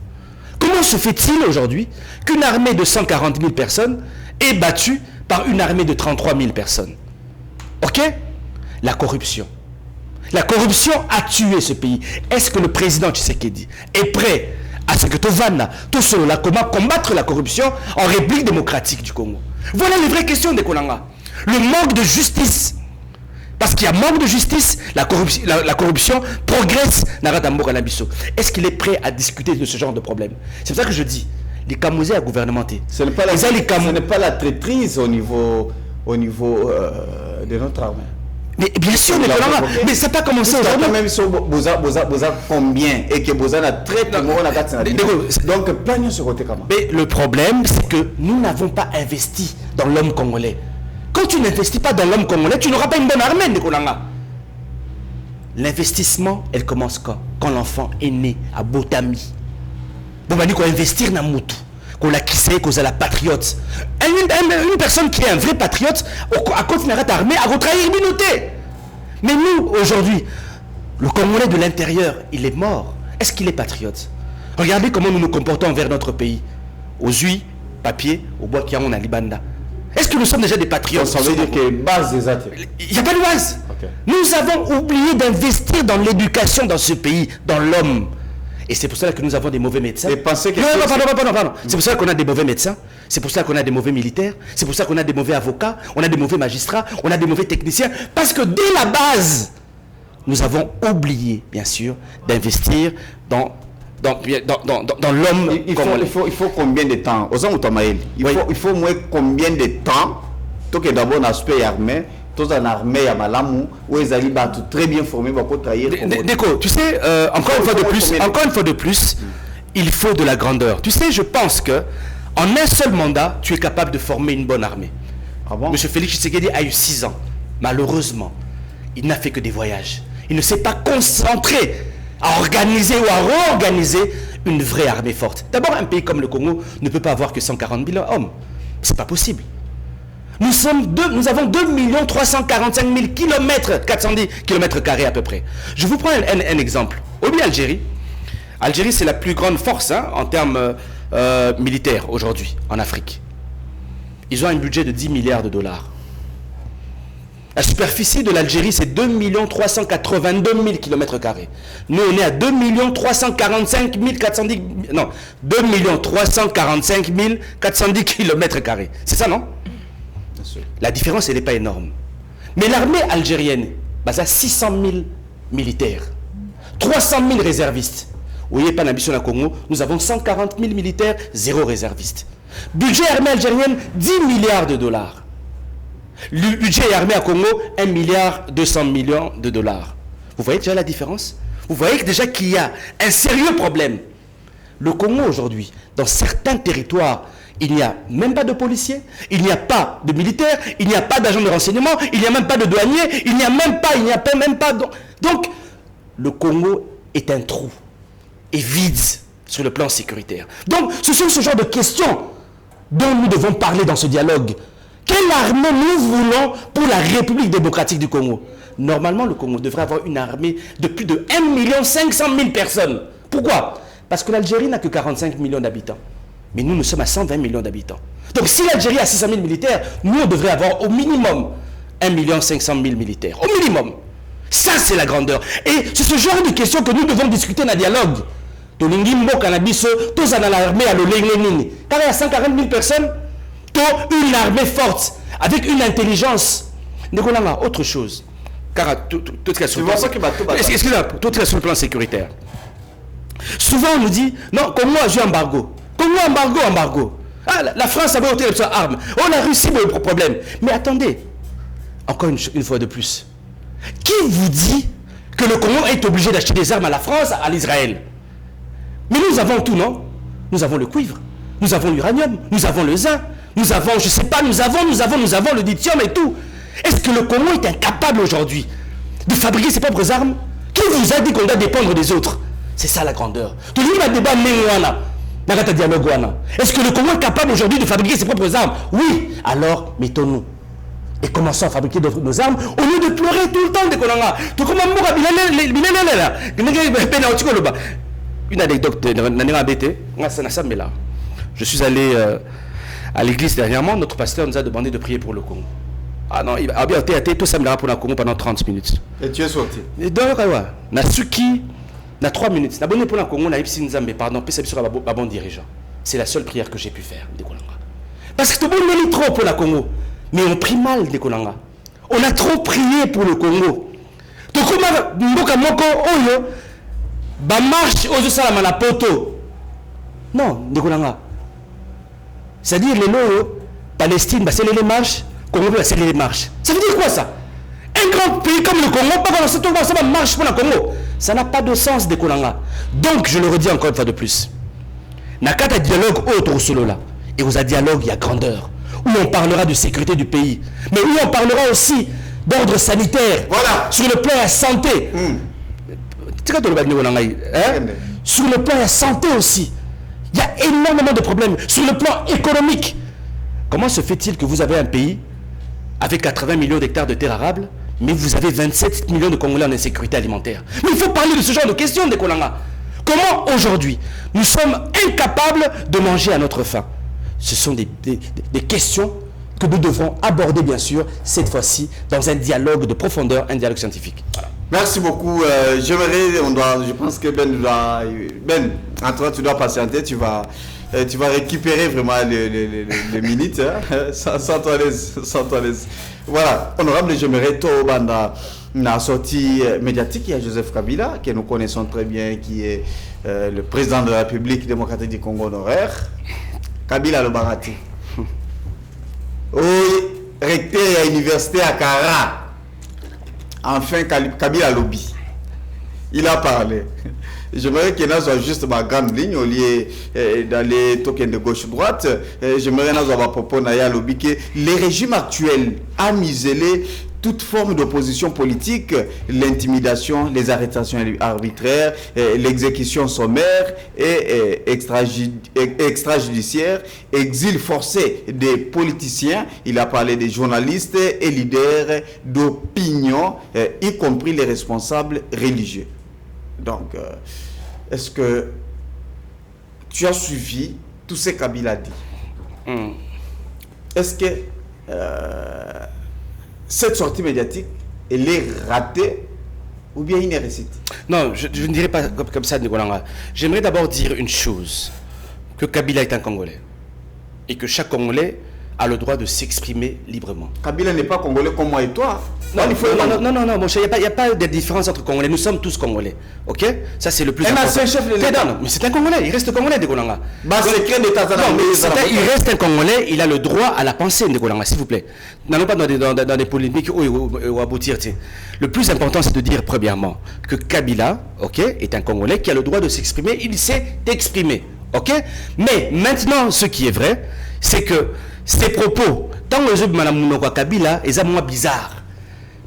Comment se fait-il aujourd'hui qu'une armée de 140 000 personnes est battue par une armée de 33 000 personnes? Ok? La corruption. La corruption a tué ce pays. Est-ce que le président Tshisekedi est prêt à ce que Tovana, tout seul, comment combattre la corruption en République démocratique du Congo? Voilà les vraies questions de Kolanga. Le manque de justice. Parce qu'il y a manque de justice, la corruption progresse dans Ratamboka Nabiso. Est-ce qu'il est prêt à discuter de ce genre de problème? C'est pour ça que je dis, les Kamouzés à gouvernementé. Ce n'est pas la traîtrise au niveau de notre armée. Mais bien sûr, mais ça n'a pas commencé aujourd'hui. Même si vous avez combien et que vous avez traité, donc plan sur côté comment? Mais le problème, c'est que nous n'avons pas investi dans l'homme congolais. Quand tu n'investis pas dans l'homme congolais, tu n'auras pas une bonne armée, Nekolanga. L'investissement, elle commence quand? Quand l'enfant est né à Botami. Bon, bah, nous, qu'on investir dans Moutou. Qu'on l'a quissé, qu'on a la patriote. Une personne qui est un vrai patriote, à continuer à armée, à retrahir l'unité. Mais nous, aujourd'hui, le Congolais de l'intérieur, il est mort. Est-ce qu'il est patriote? Regardez comment nous nous comportons envers notre pays. Aux huiles, papier, au bois qui on a Libanda. Est-ce que nous sommes déjà des patriotes? Ça veut dire qu'il y a une base des athées. Il n'y a pas de base. Okay. Nous avons oublié d'investir dans l'éducation dans ce pays, dans l'homme. Et c'est pour cela que nous avons des mauvais médecins. Et pensez que pardon. C'est pour cela qu'on a des mauvais médecins. C'est pour cela qu'on a des mauvais militaires. C'est pour cela qu'on a des mauvais avocats. On a des mauvais magistrats. On a des mauvais techniciens. Parce que dès la base, nous avons oublié, bien sûr, d'investir dans l'homme. Il faut combien de temps? Il faut moins combien de temps? Tout que d'abord l'aspect armé. Tous en armée à Malamou, où ils allaient battre très bien formés pour trahir. Déco, tu sais, encore une fois de plus, il faut de la grandeur. Tu sais, je pense que en un seul mandat, tu es capable de former une bonne armée. Ah bon? Monsieur Félix Tshisekedi a eu 6 ans. Malheureusement, il n'a fait que des voyages. Il ne s'est pas concentré à organiser ou à réorganiser une vraie armée forte. D'abord, un pays comme le Congo ne peut pas avoir que 140 000 hommes. C'est pas possible. Nous avons 2 345 000 kilomètres, 410 km carrés à peu près. Je vous prends un exemple. Au lieu Algérie, Algérie c'est la plus grande force en termes militaires aujourd'hui en Afrique. Ils ont un budget de 10 milliards de dollars. La superficie de l'Algérie, c'est 2 382 000 km carrés. Nous, on est à 2 345 410... Non, 2 345 410 km carrés. C'est ça, non? La différence, elle n'est pas énorme. Mais l'armée algérienne, base à 600 000 militaires, 300 000 réservistes. Vous voyez, pas l'ambition au Congo, nous avons 140 000 militaires, 0 réservistes. Budget armée algérienne, 10 milliards de dollars. Le budget armé à Congo, 1 milliard 200 millions de dollars. Vous voyez déjà la différence? Vous voyez déjà qu'il y a un sérieux problème. Le Congo aujourd'hui, dans certains territoires, il n'y a même pas de policiers, il n'y a pas de militaires, il n'y a pas d'agents de renseignement, il n'y a même pas de douaniers, il n'y a même pas... Donc, le Congo est un trou, est vide sur le plan sécuritaire. Donc, ce sont ce genre de questions dont nous devons parler dans ce dialogue. Quelle armée nous voulons pour la République démocratique du Congo? Normalement, le Congo devrait avoir une armée de plus de 1 500 000 personnes. Pourquoi? Parce que l'Algérie n'a que 45 millions d'habitants. Mais nous sommes à 120 millions d'habitants. Donc si l'Algérie a 600 000 militaires, nous, on devrait avoir au minimum 1 500 000 militaires. Au minimum. Ça, c'est la grandeur. Et c'est ce genre de questions que nous devons discuter dans le dialogue. Tolingi Mboka na biso, tous dans l'armée à l'Olengenini. Car il y a 140 000 personnes, une armée forte, avec une intelligence. Nous avons autre chose. Car tout est sur le plan sécuritaire. Souvent on nous dit, non, Congo a joué embargo. Congo embargo. Ah, la France avait ôté ses armes. Oh, la Russie a eu un problème. Mais attendez, encore une fois de plus. Qui vous dit que le Congo est obligé d'acheter des armes à la France, à l'Israël? Mais nous avons tout, non? Nous avons le cuivre, nous avons l'uranium, nous avons le zinc. Nous avons, je ne sais pas, nous avons le lithium et tout. Est-ce que le Congo est incapable aujourd'hui de fabriquer ses propres armes? Qui vous a dit qu'on doit dépendre des autres? C'est ça la grandeur. Tout le monde a débat est-ce que le Congo est capable aujourd'hui de fabriquer ses propres armes? Oui. Alors, mettons-nous. Et commençons à fabriquer nos armes au lieu de pleurer tout le temps de Konanga. Une anecdote, je suis allé... à l'église dernièrement, notre pasteur nous a demandé de prier pour le Congo. Ah non, il a bien été tout ça pour le Congo pendant 30 minutes. Et tu es sorti? Et donc, na suki, na 3 minutes. Na bonne pour le Congo, na ipsi nzambe, pardon, puis c'est sur un bon dirigeant. C'est la seule prière que j'ai pu faire, parce que tout le monde est trop pour le Congo, mais on prie mal de Kolanga. On a trop prié pour le Congo. Donc comment mboka moko oyo ba marche aux salama na poto. Non, de Kolanga. C'est-à-dire les lots, Palestine, bah, c'est les marches, Congo, bah, c'est les marches. Ça veut dire quoi ça? Un grand pays comme le Congo, pas dans ce tour, ça marche pour le Congo. Ça n'a pas de sens, de Kolanga. Donc, je le redis encore une fois de plus. Nakata dialogue autre solo là. Et vous a dialogue, il y a grandeur. Où on parlera de sécurité du pays. Mais où on parlera aussi d'ordre sanitaire. Voilà. Sur le plan de la santé. Sur le plan de la santé aussi. Il y a énormément de problèmes sur le plan économique. Comment se fait-il que vous avez un pays avec 80 millions d'hectares de terres arables, mais vous avez 27 millions de Congolais en insécurité alimentaire? Mais il faut parler de ce genre de questions, de Kolanga. Comment aujourd'hui nous sommes incapables de manger à notre faim? Ce sont des questions que nous devrons aborder, bien sûr, cette fois-ci, dans un dialogue de profondeur, un dialogue scientifique. Voilà. Merci beaucoup. Je pense que Ben, en toi, tu dois patienter, tu vas récupérer vraiment les minutes, hein, sans toi l'aise. Voilà, honorable, j'aimerais toi, Banda, la sortie médiatique, il y a Joseph Kabila, que nous connaissons très bien, qui est le président de la République démocratique du Congo honoraire. Kabila le Barati. Oui, recteur à l'université à Kara. Enfin, Kabila lobby. Il a parlé. J'aimerais qu'il y ait juste ma grande ligne au lieu d'aller token de gauche-droite. J'aimerais qu'il y ait propos lobby que les régimes actuels a muselé toute forme d'opposition politique, l'intimidation, les arrestations arbitraires, l'exécution sommaire et extrajudiciaire, exil forcé des politiciens. Il a parlé des journalistes et leaders d'opinion, y compris les responsables religieux. Donc, est-ce que tu as suivi tout ce qu'Abila a dit? Est-ce que cette sortie médiatique, elle est ratée ou bien une réussite? Non, je ne dirais pas comme ça, Ngolanga. J'aimerais d'abord dire une chose, que Kabila est un Congolais et que chaque Congolais a le droit de s'exprimer librement. Kabila n'est pas Congolais comme moi et toi. Non, non, mon cher, il n'y a pas de différence entre Congolais. Nous sommes tous Congolais. Ok? Ça, c'est le plus important. C'est un chef de l'État. Non, mais c'est un Congolais. Il reste Congolais, Ngolanga. Bah, secret d'État. Il reste un Congolais. Il a le droit à la pensée, Ngolanga, s'il vous plaît. N'allons pas dans des polémiques ou aboutir. Le plus important, c'est de dire, premièrement, que Kabila, ok, est un Congolais qui a le droit de s'exprimer. Il s'est exprimé. Ok? Mais maintenant, ce qui est vrai, c'est que ses propos, tant que je me Kabila, ils sont moins bizarres.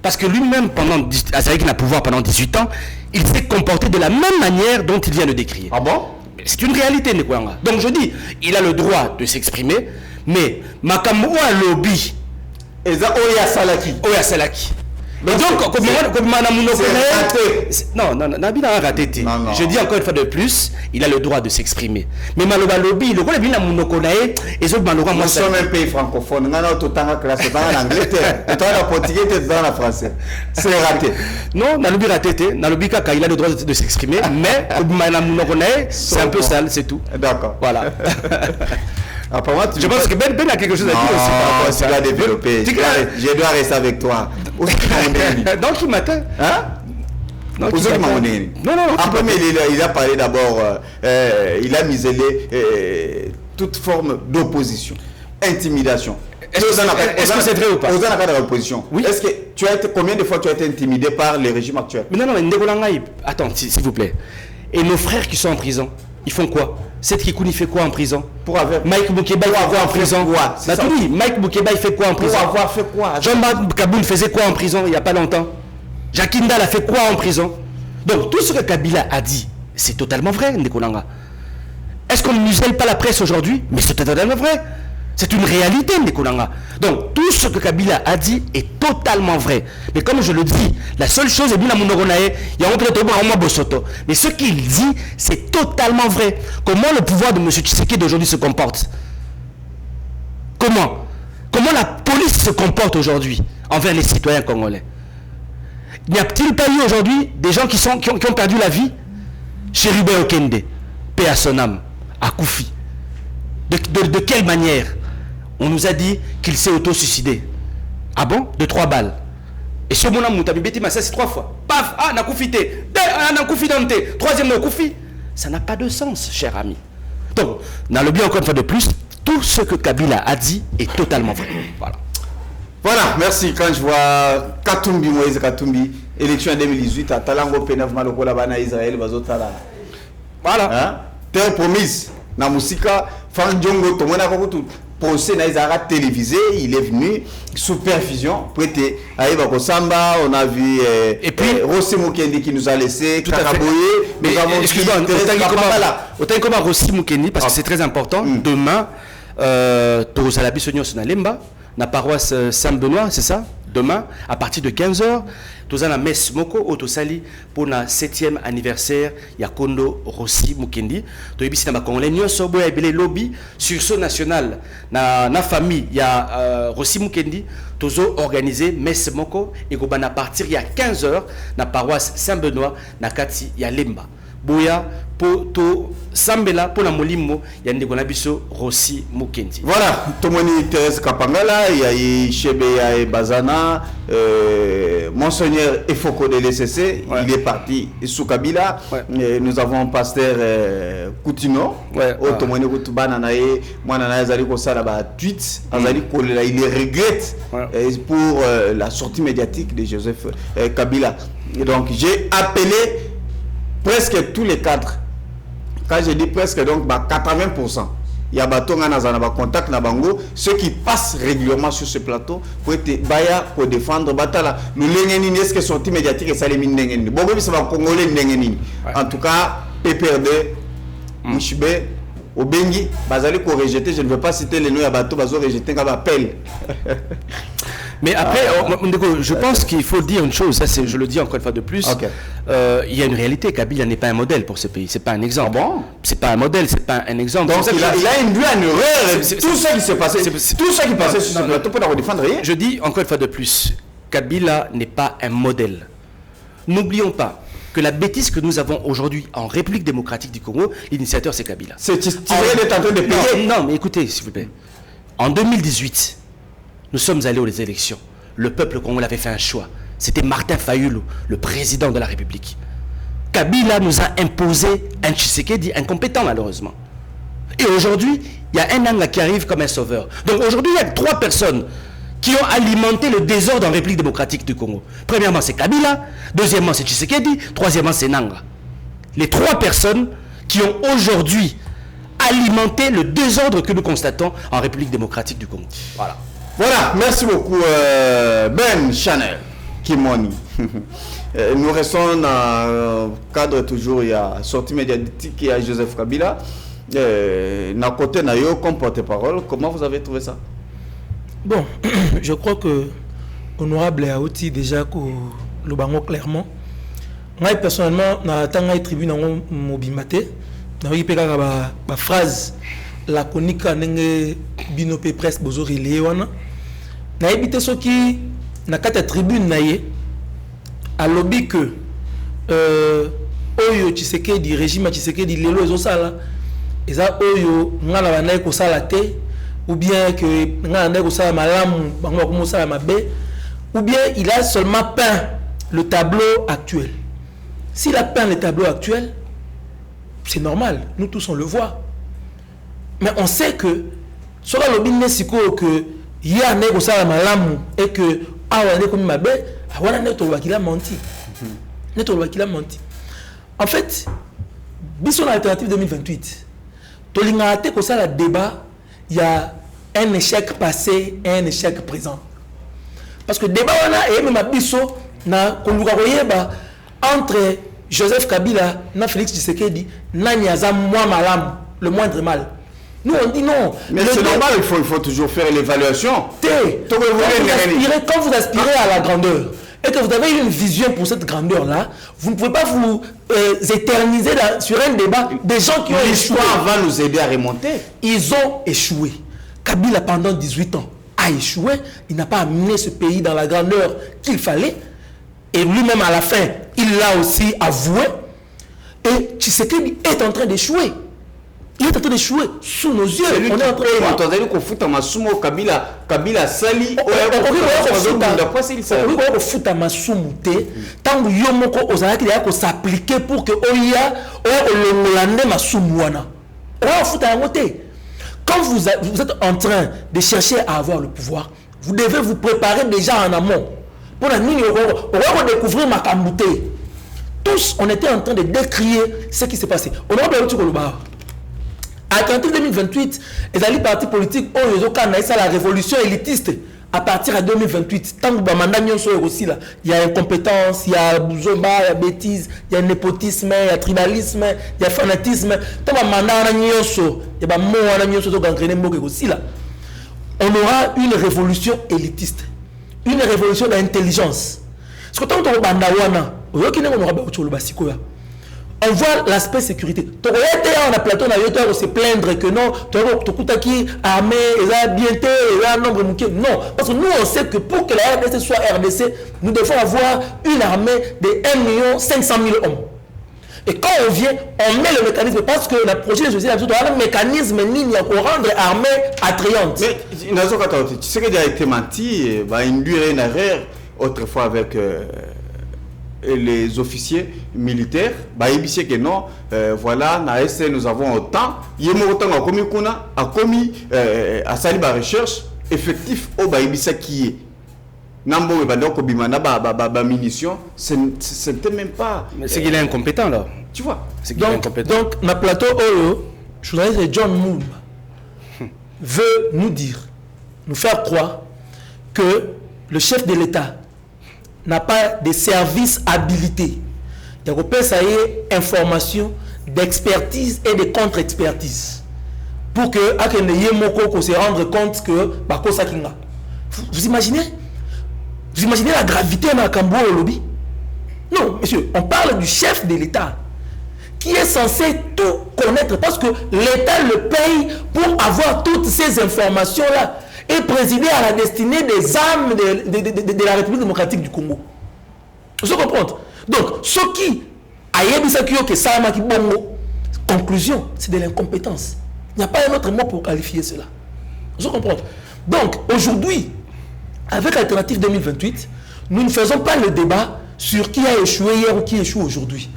Parce que lui-même, qu'il a pouvoir pendant 18 ans, il s'est comporté de la même manière dont il vient de décrire. Ah bon? C'est une réalité, Nekwanga. Donc je dis, il a le droit de s'exprimer, mais Makamou a lobby. Et ça, Oya Salaki. Oya Salaki. Et donc, Nabila a raté. Je dis encore une fois de plus, il a le droit de s'exprimer. Mais Maloba Lobby, le rôle est bien et nous sommes un pays francophone. Nous avons tout en classe, dans l'Angleterre, tout en portugais, tout dans la français. C'est raté. Non, Nalobi raté. Nalobi Kaka, il a le droit de s'exprimer, mais c'est un peu sale, c'est tout. D'accord. Voilà. Je pense que Ben a quelque chose à dire aussi par rapport à ça. Tu dois développer. Je dois rester avec toi. Donc il m'attend. Hein? Non. Après, mais il a parlé d'abord, il a muselé toute forme d'opposition, intimidation. Est-ce que c'est vrai ou pas? Oui. Est-ce que combien de fois tu as été intimidé par le régime actuel? Mais non, Ndegolangaï, attends, s'il vous plaît. Et nos frères qui sont en prison, ils font quoi? Cette Kikouni fait quoi en prison? Mike Boukeba fait quoi en prison? Mike Boukeba il fait quoi en prison? Pour avoir fait quoi? Jean-Marc Kaboul faisait quoi en prison il n'y a pas longtemps? Jacques Indal a fait quoi en prison? Donc tout ce que Kabila a dit, c'est totalement vrai, Ndekolanga. Est-ce qu'on ne muselle pas la presse aujourd'hui? Mais c'est totalement vrai. C'est une réalité, Ndekolanga. Donc tout ce que Kabila a dit est totalement vrai. Mais comme je le dis, la seule chose est bien mais ce qu'il dit, c'est totalement vrai. Comment le pouvoir de M. Tshisekedi d'aujourd'hui se comporte? Comment la police se comporte aujourd'hui envers les citoyens congolais? N'y a-t-il pas eu aujourd'hui des gens qui ont perdu la vie? Chérubé Okende, paix à son âme, à Koufi. De quelle manière? On nous a dit qu'il s'est auto-suicidé. Ah bon? De 3 balles. Et ce mon amour, ça c'est 3 fois. Paf! Ah, n'a koufité. N'a koufi dante. 3e n'a koufi. Ça n'a pas de sens, cher ami. Donc, dans le bien encore une fois de plus, tout ce que Kabila a dit est totalement vrai. Voilà, merci. Quand je vois Katumbi, Moïse Katumbi, élection en 2018, à Talango P9 Maloko Labana Israël, Bazotala. Voilà. Terre promise. Na Musika, Frank Djongo, Tomona Kokutu. Procès Naïzara télévisé, il est venu sous perfusion, prêté à Eva Kosamba, on a vu et puis Rossi Mukendi qui nous a laissé, Karaboye, mais excuse-moi, autant comme Rossi Mukendi, parce que c'est très important, demain, Torosalabi Sonyo Sonalemba, la paroisse Saint-Benoît, c'est ça? Demain, à partir de 15h, nous avons la messe Moko Otosali pour le 7e anniversaire Yakondo Rossi Mukendi. Nous avons un lobby sur ce national. Dans la famille, il y a Rossi Mukendi. Nous avons organisé messe Moko et nous allons partir il y a 15h dans la paroisse Saint-Benoît, dans Kati Yalemba. Boya pour to Sambela pour la Molimo ya ndeko biso Rossi Mukendi. Voilà, Tomoni Thérèse Kapangala, il y a Chebe et Bazana, Monseigneur Efoko de l'ECC, il est parti sous Kabila. Nous avons pasteur Koutino, Tomoni Koutubana nae, moi nana zali ko sala ba tweet, azali ko il regrette pour la sortie médiatique de Joseph Kabila. Et donc j'ai appelé presque tous les cadres. Quand je dis presque, donc 80%, il y a des contacts na bango, ceux qui passent régulièrement sur ce plateau pour être baya pour défendre batala. Nous l'engeni est-ce que sortie médiatique et ça les mine n'engeni. Bon c'est pas congolais n'engeni. En tout cas, PPRD, Mouchibe, Obengi, bazali ko rejeter, je ne veux pas citer les noms ya bateau, bazo rejeter comme appel. Mais après, je pense qu'il faut dire une chose, ça je le dis encore une fois de plus, il y a une réalité, Kabila n'est pas un modèle pour ce pays, c'est pas un exemple. Ah bon? C'est pas un modèle, c'est pas un exemple. Donc il a induit en erreur tout ça qui s'est passé, tout ça qui passait sur ce plateau pour défendre rien. Je dis encore une fois de plus, Kabila n'est pas un modèle. N'oublions pas que la bêtise que nous avons aujourd'hui en République démocratique du Congo, l'initiateur c'est Kabila. C'est tiré d'être en train de payer. Non, mais écoutez, s'il vous plaît. En 2018, nous sommes allés aux élections. Le peuple congolais avait fait un choix. C'était Martin Fayulu, le président de la République. Kabila nous a imposé un Tshisekedi incompétent, malheureusement. Et aujourd'hui, il y a un Nanga qui arrive comme un sauveur. Donc aujourd'hui, il y a 3 personnes qui ont alimenté le désordre en République démocratique du Congo. Premièrement, c'est Kabila. Deuxièmement, c'est Tshisekedi. Troisièmement, c'est Nanga. Les 3 personnes qui ont aujourd'hui alimenté le désordre que nous constatons en République démocratique du Congo. Voilà. Voilà, merci beaucoup Ben Chanel Kimoni. Nous restons dans le cadre toujours, il y a sortie médiatique, il y a Joseph Kabila. D'un côté, Nayo, comme porte-parole, comment vous avez trouvé ça? Bon, je crois que honorable Aouti déjà que le bango clairement. Moi personnellement, dans la tribune en Mobimate, dans la phrase laconique nenge binopé presse bozo relé wana. Na ebité ce qui na kata tribune naie a lobby que oyo Tshisekedi régime Tshisekedi lelo ezo sala eza oyo ngana banaye ko sala te ou bien que ngana ko sala malamu bango ko sala mabe ou bien il a seulement peint le tableau actuel. S'il a peint le tableau actuel, c'est normal, nous tous on le voit. Mais on sait que sur la lobby nesiko que il y a un nègre ça malamu et que awa ne comme mabe awana ne to wakila menti. Ne to wakila menti. En fait, biso la alternative 2028. To linga te ko ça la débat, il y a un échec passé et un échec présent. Parce que débat wana et même biso na ko luka koyeba entre Joseph Kabila na Félix Tshisekedi na nyaza moi malamu, le moindre mal. Nous on dit non. Mais c'est normal, il faut toujours faire l'évaluation. Quand vous aspirez à la grandeur et que vous avez une vision pour cette grandeur-là, vous ne pouvez pas vous éterniser sur un débat des gens qui ont échoué. L'histoire va nous aider à remonter. Ils ont échoué. Kabila pendant 18 ans a échoué. Il n'a pas amené ce pays dans la grandeur qu'il fallait. Et lui-même à la fin, il l'a aussi avoué. Et Tshisekedi est en train d'échouer. Il est en train d'échouer sous nos yeux. On est en train de foutre Masumo Kabila Sali. On foutre Masumo tant que Yomoko Ozaki a s'appliquer pour que Oya Olongolande Masumouana. On foutre à côté. Quand vous êtes en train de chercher à avoir le pouvoir, vous devez vous préparer déjà en amont. Pour la ligne, on va découvrir Makambouté. Tous, on était en train de décrier ce qui s'est passé. On va bien le Alternative 2028, les alliés partis politiques ont eu la révolution élitiste à partir de 2028. Tant que mandat aussi là, il y a incompétence, il y a bouzomba, il y a bêtise, il y a népotisme, il y a tribalisme, il y a fanatisme. Tant que mandat il y a mot aussi là. On aura une révolution élitiste, une révolution d'intelligence. Ce que tant que mandat on voit l'aspect sécurité. On a plateau on se plaindre que non, qui armée, il y a un nombre de non, parce que nous on sait que pour que la RDC soit RDC, nous devons avoir une armée de 1 500 000 hommes. Et quand on vient, on met le mécanisme parce que la prochaine société a un mécanisme pour rendre l'armée attrayante. Mais tu sais qu'il a été menti, il va induire une erreur autrefois avec les officiers militaires, que non, voilà, nous avons autant, a commis à sali ba recherche effectif au baibisa qui est. Nambo munitions, c'était même pas. Mais c'est qu'il est incompétent là. Tu vois. C'est qu'il est incompétent. Donc, na plateau Oyo, journaliste John Moumba, veut nous dire, nous faire croire que le chef de l'État n'a pas de services habilités. Il y a ça y est information d'expertise et de contre-expertise pour que se rendre compte que vous imaginez la gravité dans Kambo au lobby? Non, monsieur, on parle du chef de l'État qui est censé tout connaître parce que l'État le paye pour avoir toutes ces informations-là et présider à la destinée des âmes de la République démocratique du Congo. Vous comprenez? Donc, ce qui a que ça bongo, conclusion, c'est de l'incompétence. Il n'y a pas un autre mot pour qualifier cela. Vous comprenez? Donc, aujourd'hui, avec Alternative 2028, nous ne faisons pas le débat sur qui a échoué hier ou qui échoue aujourd'hui.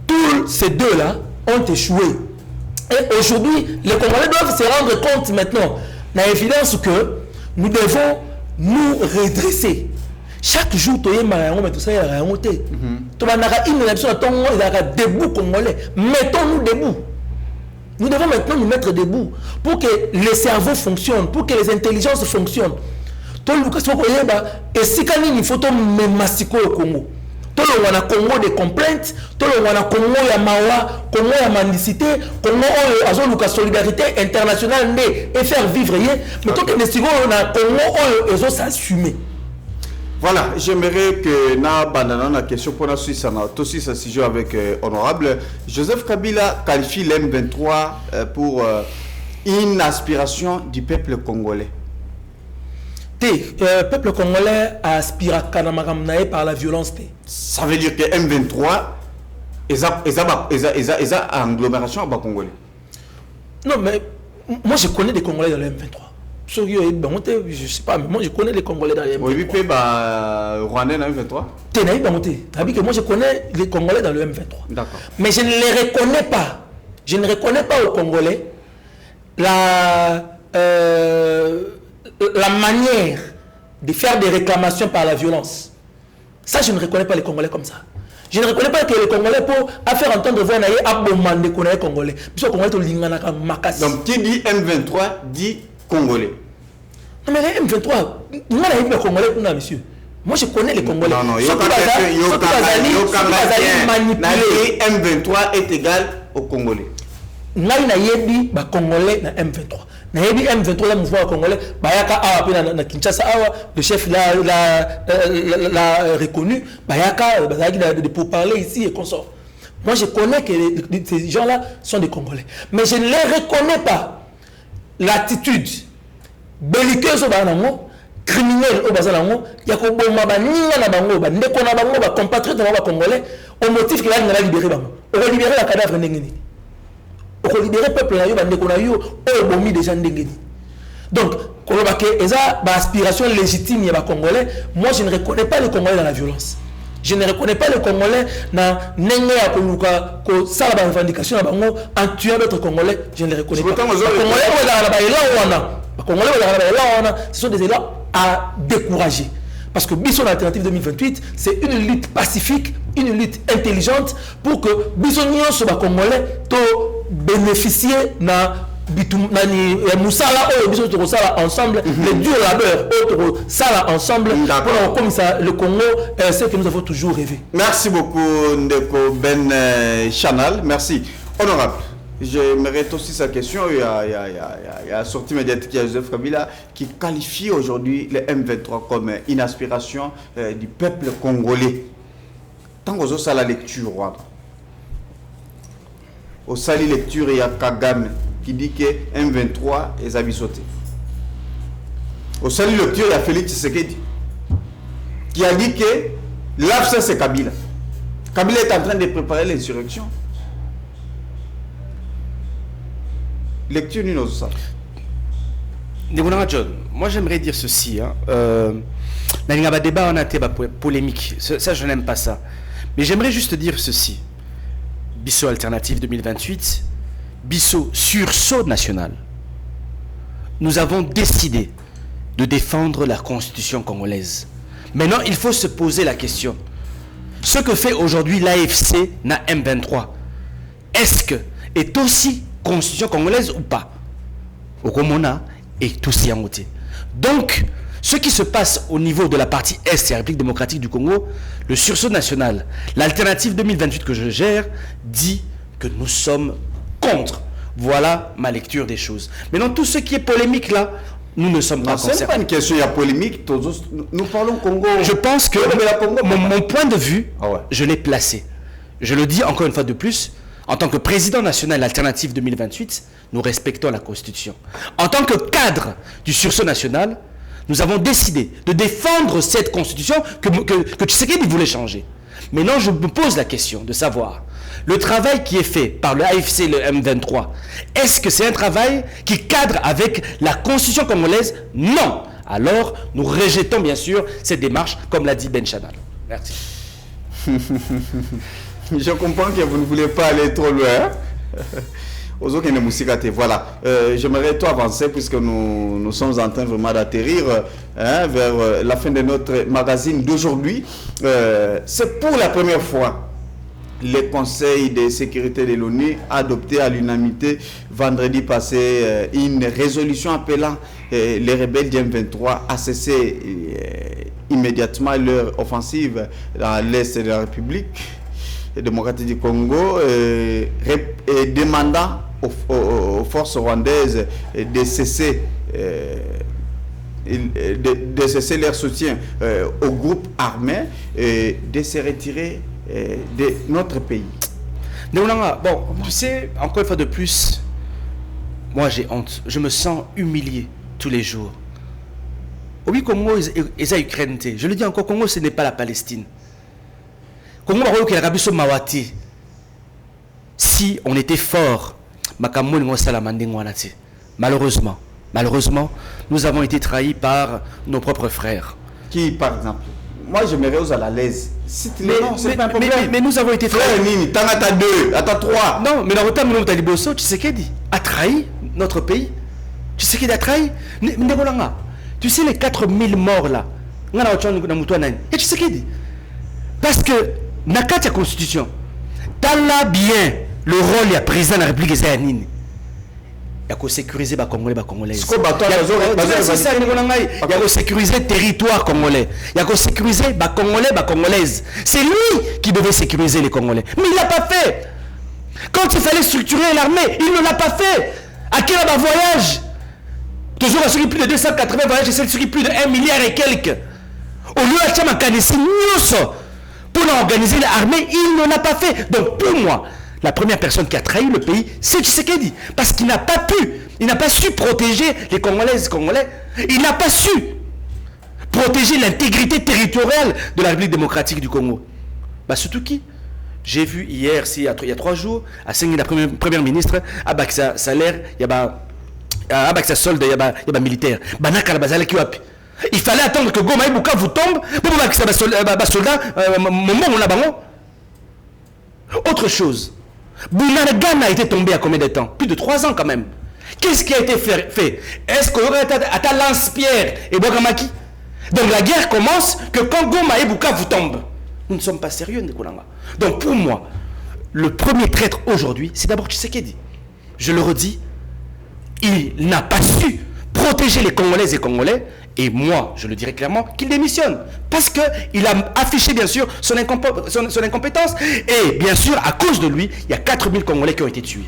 Tous ces deux-là ont échoué. Et aujourd'hui, les Congolais doivent se rendre compte maintenant, la évidence que nous devons nous redresser. Chaque jour, tu as tout ça, debout Congolais. Mettons-nous debout. Nous devons maintenant nous mettre debout pour que les cerveaux fonctionnent, pour que les intelligences fonctionnent. Et si il faut me massacrer au Congo. On a Congo des complaintes, on a Congo ya mawa, Congo ya mendicité, Congo a solidarité internationale et faire vivre. Mais tant que on a Congo ils ont s'assumer. Voilà, j'aimerais que na bandana la question pour la Suisse, aussi ce sujet avec honorable Joseph Kabila qualifie l'M23 pour une aspiration du peuple congolais. Le peuple congolais aspire à Kanamakamnae par la violence. Ça veut dire que M23 est en agglomération à Congolais. Non, mais moi je connais des Congolais dans le M23. Je ne sais pas, mais moi je connais les Congolais dans le M23. Oui, puis Rwandais dans le M23. Moi je connais les Congolais dans le M23. D'accord. Mais je ne les reconnais pas. Je ne reconnais pas aux Congolais la manière de faire des réclamations par la violence. Ça, je ne reconnais pas les Congolais comme ça. Je ne reconnais pas que les Congolais pour faire entendre voix naïe abomandé qu'on est Congolais. Puisque Congolais tout l'ingana makasi. Donc qui dit M23 dit Congolais. Non mais les M23, nous on a eu Congolais pour nous, monsieur. Moi je connais les Congolais. Non, manipulé. M23 est égal aux Congolais. Ngai na yebi ba Congolais na M23. Na yebi M23 la mouvement congolais bayaka awa na Kinshasa awa le chef l'a reconnu bayaka de pour parler ici et consort. Moi je connais que ces gens-là sont des Congolais, mais je ne les reconnais pas l'attitude belliqueuse au banango criminel au bazalango ya ko bomba ba ninga na bango ba ndeko na bango ba compatriotes na ba Congolais au motif que là na libérer bango. On va libérer la cadavre ndengeni. Pour libérer le peuple, déjà donc, aspiration légitime des Congolais. Moi, je ne reconnais pas les Congolais dans la violence. Je ne reconnais pas les Congolais dans la revendication en tuant d'autres Congolais. Je ne les reconnais pas. Les Congolais, ce sont des élans à décourager. Parce que Bisson Alternative 2028, c'est une lutte pacifique, une lutte intelligente pour que Bissoniens soit Congolais bénéficier na Moussala ensemble, les dur labeur, autres sala ensemble, pour comme ça le Congo, c'est que nous avons toujours rêvé. Merci beaucoup Ndeko Ben Chanal, merci. Honorable, j'aimerais aussi sa question. Il y a sortie médiatique, il y a Joseph Kabila qui qualifie aujourd'hui le M23 comme une aspiration du peuple congolais. Tant que ça la lecture, au sali lecture, il y a Kagame qui dit que M23 est abisoté. Au sali lecture, il y a Félix Tshisekedi qui a dit que l'absence c'est Kabila. Kabila est en train de préparer l'insurrection. Lecture d'une autre ça. Moi j'aimerais dire ceci. Dans le débat, on a été polémique. Ça, je n'aime pas ça. Mais j'aimerais juste dire ceci. Bisso Alternative 2028, Bisso sursaut national. Nous avons décidé de défendre la constitution congolaise. Maintenant, il faut se poser la question. Ce que fait aujourd'hui l'AFC na M23, est-ce que est aussi constitution congolaise ou pas? au Komona et tout ça en côté. Donc, ce qui se passe au niveau de la partie Est et la République démocratique du Congo, le sursaut national, l'alternative 2028 que je gère, dit que nous sommes contre. Voilà ma lecture des choses. Maintenant, tout ce qui est polémique là, nous ne sommes pas concernés. Ce n'est pas une question, il y a polémique. Nous parlons Congo. Je pense que mon point de vue, je l'ai placé. Je le dis encore une fois de plus, en tant que président national Alternative 2028, nous respectons la Constitution. En tant que cadre du sursaut national, nous avons décidé de défendre cette Constitution que Tshisekedi voulait changer. Maintenant, je me pose la question de savoir, le travail qui est fait par le AFC et le M23, est-ce que c'est un travail qui cadre avec la Constitution congolaise? Non. Alors, nous rejetons bien sûr cette démarche, comme l'a dit Ben Chanal. Merci. Je comprends que vous ne voulez pas aller trop loin. Voilà, j'aimerais tout avancer puisque nous sommes en train vraiment d'atterrir vers la fin de notre magazine d'aujourd'hui. C'est pour la première fois le Conseil de sécurité de l'ONU a adopté à l'unanimité vendredi passé une résolution appelant les rebelles du M23 à cesser immédiatement leur offensive dans l'Est de la République démocratique du Congo et demandant aux forces rwandaises de cesser leur soutien aux groupes armés et de se retirer de notre pays. Bon, tu sais, encore une fois de plus, moi j'ai honte. Je me sens humilié tous les jours. Oui, Congo est à Ukraine. Je le dis encore, Congo ce n'est pas la Palestine. Congo Mawati. Si on était fort, malheureusement, nous avons été trahis par nos propres frères. Qui, par exemple? Moi, je me rehausse à la l'aise. Mais nous avons été trahis. T'en as deux, t'as trois. Non, mais dans le temps, nous avons Tshisekedi a trahi notre pays. Tshisekedi a trahi. Tu sais, les 4000 morts là, et Tshisekedi. Parce que, dans la Constitution, t'as là bien le rôle du président de la République zéanine. Il y a sécuriser les Congolais, les Congolaises. Il y a sécuriser le territoire congolais. Il y a sécuriser les Congolais, les Congolaises. C'est lui qui devait sécuriser les Congolais. Mais il ne l'a pas fait. Quand il fallait structurer l'armée, il ne l'a pas fait. À quel voyage? Toujours à celui plus de 280 voyages, et celui plus de 1 milliard et quelques. Au lieu de pour organiser l'armée, il ne l'a pas fait. Donc pour moi, la première personne qui a trahi le pays, c'est Tshisekedi. Parce qu'il n'a pas su protéger les Congolaises et Congolais. Il n'a pas su protéger l'intégrité territoriale de la République démocratique du Congo. Surtout qui? J'ai vu hier, il y a 3 jours, à Sengi, la première ministre, avec sa salaire, avec sa solde, il y a militaire. Il fallait attendre que Goma et Buka vous tombent pour que ça soldat, autre chose. Bounargana a été tombé à combien de temps? Plus de 3 ans quand même. Qu'est-ce qui a été fait? Est-ce qu'on aurait été à lance-pierre et Bogamaki? Donc la guerre commence que quand Goma et Buka vous tombent. Nous ne sommes pas sérieux, Nikolanga. Donc pour moi, le premier traître aujourd'hui, c'est d'abord Tshisekedi. Je le redis, il n'a pas su protéger les Congolaises et Congolais. Et moi, je le dirais clairement, qu'il démissionne. Parce qu'il a affiché, bien sûr, son incompétence. Et bien sûr, à cause de lui, il y a 4000 Congolais qui ont été tués.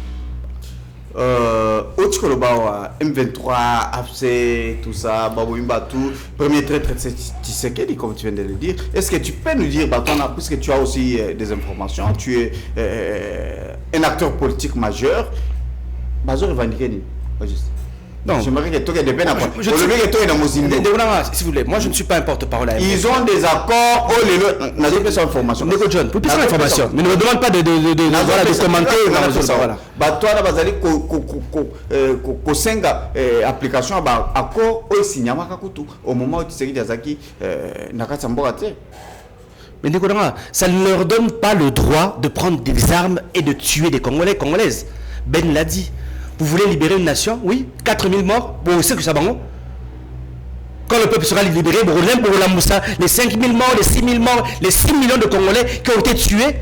M23, AFC, tout ça, Babouimba, tout. Premier traître, c'est Tshisekedi, comme tu viens de le dire. Est-ce que tu peux nous dire, puisque tu as aussi des informations, tu es un acteur politique majeur, Bazor Evandiké, non, j'aimerais que toi tu s'il vous plaît, moi je ne suis pas un porte-parole. Ils ont des accords. Oh, les pas information. John, pour information. Mais ne me demande pas de commenter. Bah toi là, vas aller ko senga application accord au signé au moment où tu sais Yazaki nakati mborate. Mais ça ne leur donne pas le droit de prendre des armes et de tuer des Congolais, Congolaises. Ben l'a dit. Vous voulez libérer une nation? Oui. 4000 morts. Bon, c'est que ça va. Quand le peuple sera libéré, les 5000 morts, les 6000 morts, les 6 millions de Congolais qui ont été tués.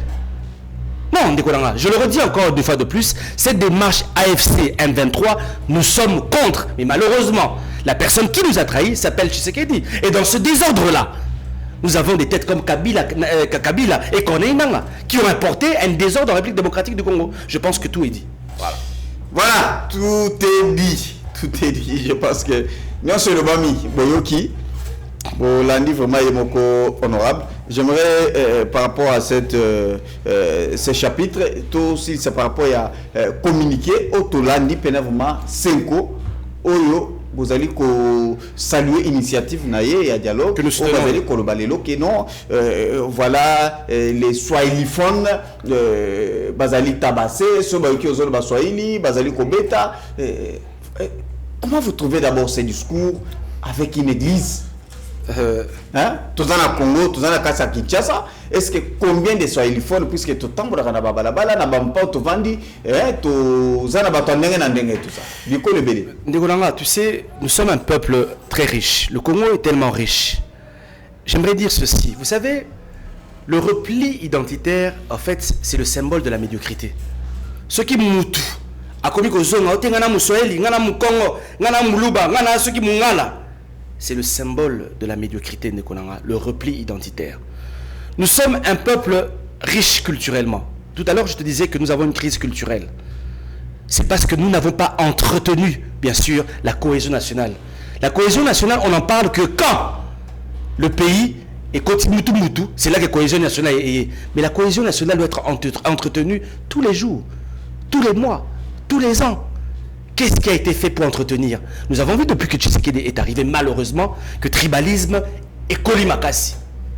Non, Ndekolanga, je le redis encore une fois de plus, cette démarche AFC M23, nous sommes contre. Mais malheureusement, la personne qui nous a trahis s'appelle Tshisekedi. Et dans ce désordre-là, nous avons des têtes comme Kabila et Corneille Nangaa qui ont importé un désordre dans la République démocratique du Congo. Je pense que tout est dit. Voilà, tout est dit. Tout est dit. Je pense que nous sommes le Bami, Boyoki, Bolandi vraiment Yemoko honorable. J'aimerais, par rapport à ce chapitre, tout aussi, c'est par rapport à communiquer au Tolandi, vraiment 5 Oyo. Vous allez saluer l'initiative naïe et dialogue que nous soutenons. Vous allez colobalelo que non, voilà les swahiliphones, bazali tabassé, ceux qui ont le swahili, bazali kobeta. Comment vous trouvez d'abord ces discours avec une église? Tous dans le Congo, tous dans la Kassa Kinshasa, est-ce que combien de swahiliphones, puisque tout le temps, na babalabala, na bampa, tout vandi, tout ça, na batondenge na ndenge tout ça. Du coup, le belé. Ndekolanga, tu sais, nous sommes un peuple très riche. Le Congo est tellement riche. J'aimerais dire ceci. Vous savez, le repli identitaire, en fait, c'est le symbole de la médiocrité. Ceux qui moutou, a commis que zonga, ngana muswahili, ngana mukongo, ngana muluba, ngana ceux qui mungala. C'est le symbole de la médiocrité, Ndekolanga, le repli identitaire. Nous sommes un peuple riche culturellement. Tout à l'heure, je te disais que nous avons une crise culturelle. C'est parce que nous n'avons pas entretenu, bien sûr, la cohésion nationale. La cohésion nationale, on n'en parle que quand le pays est moutou, c'est là que la cohésion nationale est. Mais la cohésion nationale doit être entretenue tous les jours, tous les mois, tous les ans. Qu'est-ce qui a été fait pour entretenir? Nous avons vu depuis que Tshisekedi est arrivé, malheureusement, que tribalisme est colimakasi.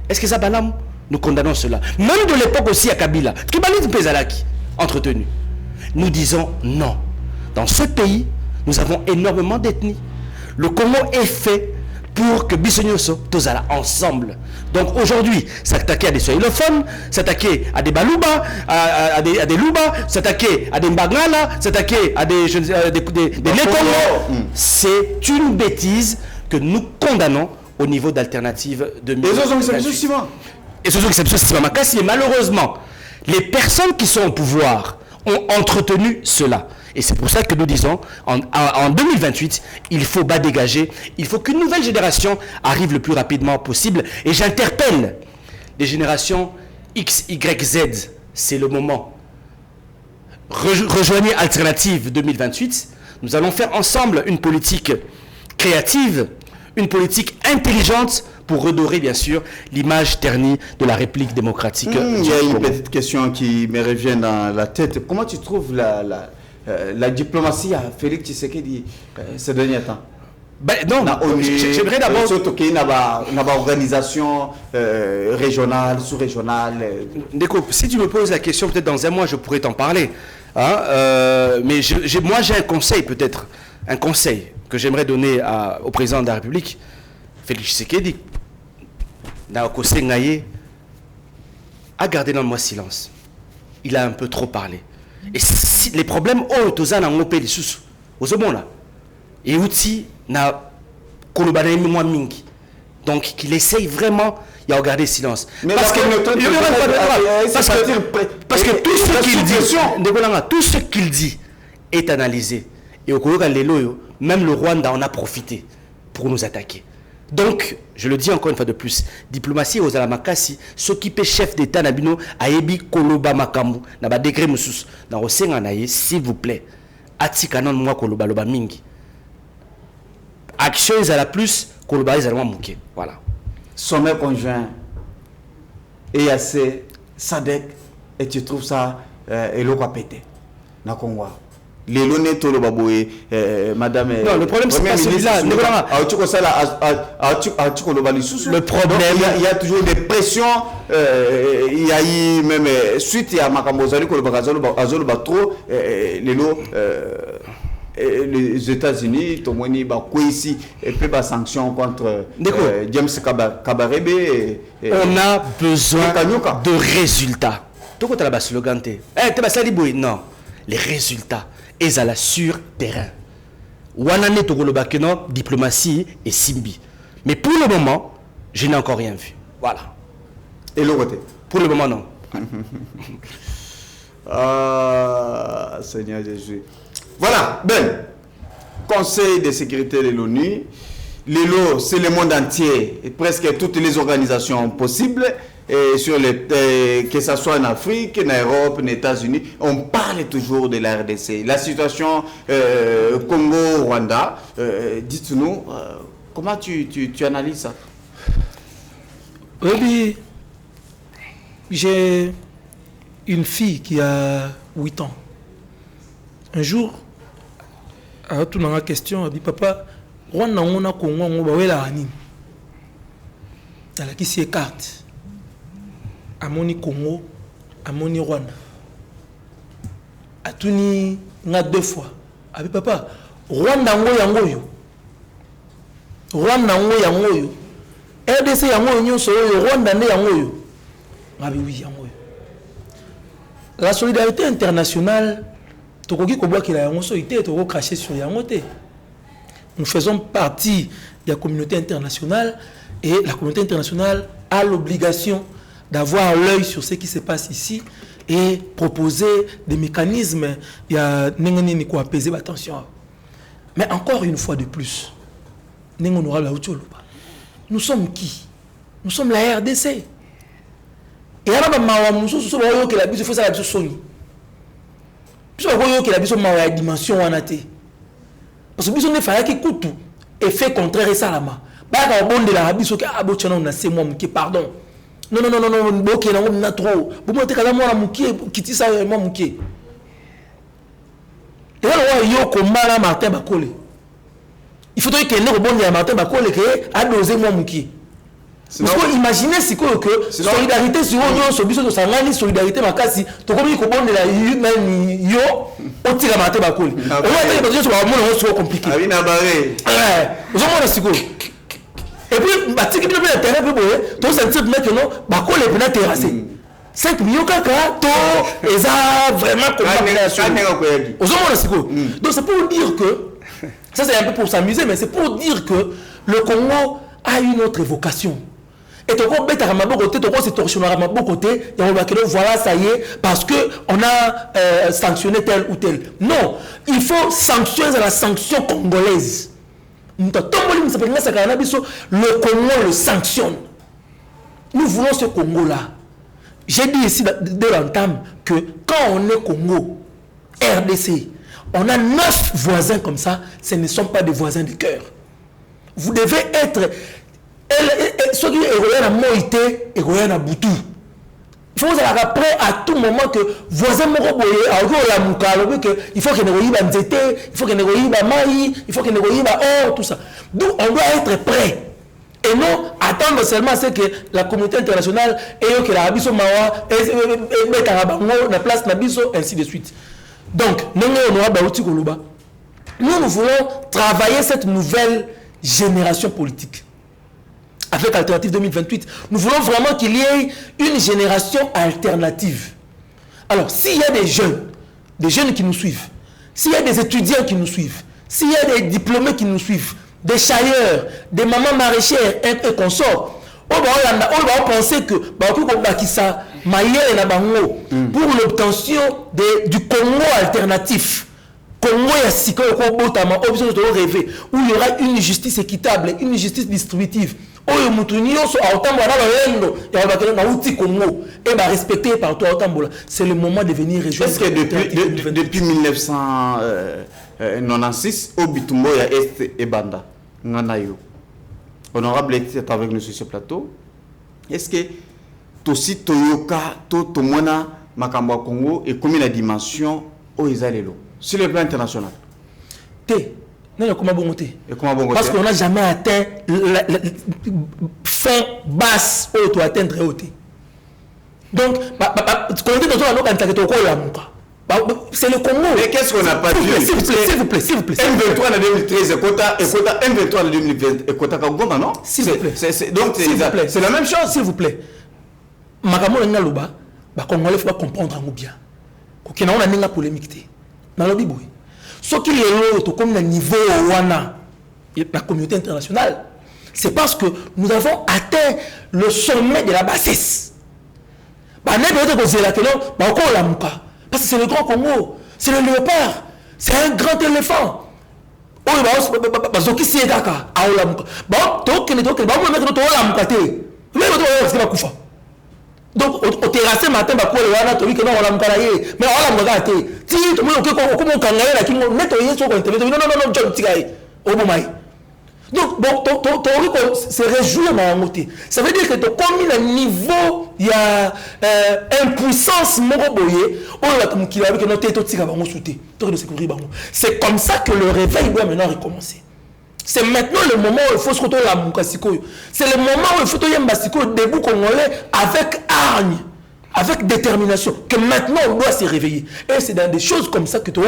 Est-ce que ça balam? Nous condamnons cela. Même de l'époque aussi à Kabila, tribalisme Pézalaki, entretenu. Nous disons non. Dans ce pays, nous avons énormément d'ethnies. Le Congo est fait pour que Bissonioso, Tozala, ensemble. Donc aujourd'hui, s'attaquer à des swahilophones, s'attaquer à des Baluba, à des Luba, s'attaquer à des Mbangala, s'attaquer à des Lekongo, c'est une bêtise que nous condamnons au niveau d'alternative de et ce malheureusement, les personnes qui sont au pouvoir ont entretenu cela. Et c'est pour ça que nous disons, en 2028, il faut bas dégager, il faut qu'une nouvelle génération arrive le plus rapidement possible. Et j'interpelle les générations X, Y, Z, c'est le moment. Rejoignez Alternative 2028, nous allons faire ensemble une politique créative, une politique intelligente pour redorer bien sûr l'image ternie de la République démocratique. Il y a une petite question qui me revient dans la tête. Comment tu trouves la diplomatie à Félix Tshisekedi ces derniers temps? Ben non, j'aimerais d'abord... Surtout qu'il y a une organisation régionale, sous-régionale. Déco, si tu me poses la question, peut-être dans un mois, je pourrais t'en parler. Mais moi, j'ai un conseil peut-être. Un conseil que j'aimerais donner au président de la République, Félix Tshisekedi. A gardé dans moi silence. Il a un peu trop parlé. Et si les problèmes et outil na mingi. Donc qu'il essaye vraiment de garder silence. Mais parce que tout ce qu'il dit est analysé. Et au Congo, même le Rwanda en a profité pour nous attaquer. Donc, je le dis encore une fois de plus, diplomatie aux Alamakasi, s'occuper chef d'État Nabino, Aebi Koloba Makamu, Naba degré Moussous, dans Osenganaye, s'il vous plaît, Atikanon moi Koloba Loba Mingi. Action à la plus, Koloba Izalama Mouké. Voilà. Sommet conjoint, EAC, SADC, et tu trouves ça, et l'eau va péter, na Congo. Les lones tout le baboué, madame. Non, le problème c'est pas celui-là. Le problème, il y a toujours des pressions. Il y a eu même suite à Makamozali que le trop les lots. Les États-Unis, Tomoni ici et puis des sanctions contre James Kabarebe. On a besoin de résultats. Tout le monde a slogan. Non, les résultats. Et à la sur terrain. Wanane Togolobakeno, diplomatie et Simbi. Mais pour le moment, je n'ai encore rien vu. Voilà. Et le côté? Pour le moment, non. Ah, Seigneur Jésus. Voilà, ben, Conseil de sécurité de l'ONU. L'ELO, c'est le monde entier, et presque toutes les organisations possibles, et sur que ce soit en Afrique, en Europe, en États-Unis, on parle toujours de la RDC. La situation Congo-Rwanda, dites-nous, comment tu analyses ça? Oui, j'ai une fille qui a 8 ans. Un jour, à toute ma question, elle dit, papa, Rwanda on a Congo on va la anime. Elle a qui s'y écarte. Amoni Congo, Amoni Rwanda. A tout ni n'a 2 fois. Elle dit papa, Rwanda ngo yango yo. Rwanda ngo yango yo. RDC yango yo so yo Rwanda ne yango yo. Ngabi oui yango yo. La solidarité internationale, tokoki ko bwa ki la yango so ité toko cracher sur yango té. Nous faisons partie de la communauté internationale et la communauté internationale a l'obligation d'avoir l'œil sur ce qui se passe ici et proposer des mécanismes pour apaiser la tension. Mais encore une fois de plus, nous sommes qui? Nous sommes la RDC. Et il y a la dimension parce que nous avons fait tout effet contraire et ça là bas bon de la biso que abochana on a c'est moi qui pardon non ok on a trop bon moi te kala moi muki kiti ça moi muki et là yo komala Martin Bakole il faut que ne rebondir à Martin Bakole que a dosé moi muki. Parce que imaginez si que solidarité sur on so biso to sangani solidarité makasi to komi ko bonde la yo o tira Martin Bakole on va te dire sur mon so compliqué ah oui na barré vous avez si et puis batiki bi na terrain pe boye to sentir mec non Bakole pe na terrasser 5 millions kaka to eza vraiment comme vous avez si donc c'est pour dire que ça c'est un peu pour s'amuser mais c'est pour dire que le Congo a une autre vocation. Et tu se torsionnera à mon côté, voilà, ça y est, parce qu'on a sanctionné tel ou tel. Non, il faut sanctionner la sanction congolaise. Le Congo le sanctionne. Nous voulons ce Congo-là. J'ai dit ici de l'entame que quand on est Congo, RDC, on a 9 voisins comme ça, ce ne sont pas des voisins de cœur. Vous devez être... Ceux qui sont à Moïté et à Boutou. Il faut être prêt à tout moment que voisin il faut qu'il y ait il faut qu'il y ait maï, il faut qu'il y ait or, tout ça. Donc on doit être prêt. Et non attendre seulement ce que la communauté internationale et que la Abisso Mawa et la place Nabiso, ainsi de suite. Donc, nous voulons travailler cette nouvelle génération politique. Avec Alternative 2028, nous voulons vraiment qu'il y ait une génération alternative. Alors, s'il y a des jeunes qui nous suivent, s'il y a des étudiants qui nous suivent, s'il y a des diplômés qui nous suivent, des chailleurs, des mamans maraîchères et consorts, on va penser que pour l'obtention du Congo alternatif, Congo rêver, où il y aura une justice équitable, une justice distributive. C'est le moment de venir rejoindre. Est-ce que depuis 1996, au Bitumbo, il y a Est et Banda, honorable est avec nous sur ce plateau. Est-ce que Tosi Toyoka, Totomona, Makamba Congo et combien la dimension au Isalelo sur le plan international? Parce qu'on n'a jamais atteint la fin basse ou atteindre haute. Donc, c'est le Congo. Mais qu'est-ce qu'on n'a pas vu? S'il vous plaît. M23 en 2013 et Kota M23 en 2020 et Kota Kagoma, non? S'il vous plaît. Donc, c'est la même chose. S'il vous plaît. Makamo Ngaluba, Congolais, il faut comprendre en bien. Qu'on a une polémique. Dans le Bible. Ce qui est comme le niveau Wana et la communauté internationale, c'est parce que nous avons atteint le sommet de la bassesse. Parce que c'est le grand Congo. C'est le léopard. C'est un grand éléphant. Oh, bazoki si edaka. Aola muka. Bon, tokene. Bon, on va mettre notre ola muka te. Mais on va faire kufa. Donc, au terrasse matin, bah quoi le wana tobi que non ola muka ye. Mais ola muka te. Si tout le monde comment kangaye la kimo mettre ye sur internet. Non, John Tigaye. Au bomai. Donc, bon, ton se réjouir dans la montée. Ça veut dire que comme il a un niveau, il y a impuissance, c'est comme ça que le réveil doit maintenant recommencer. C'est maintenant le moment où il faut se retrouver à Moukasiko. C'est le moment où il faut se retrouver au début congolais avec hargne, avec détermination, que maintenant on doit se réveiller. Et c'est dans des choses comme ça que tu as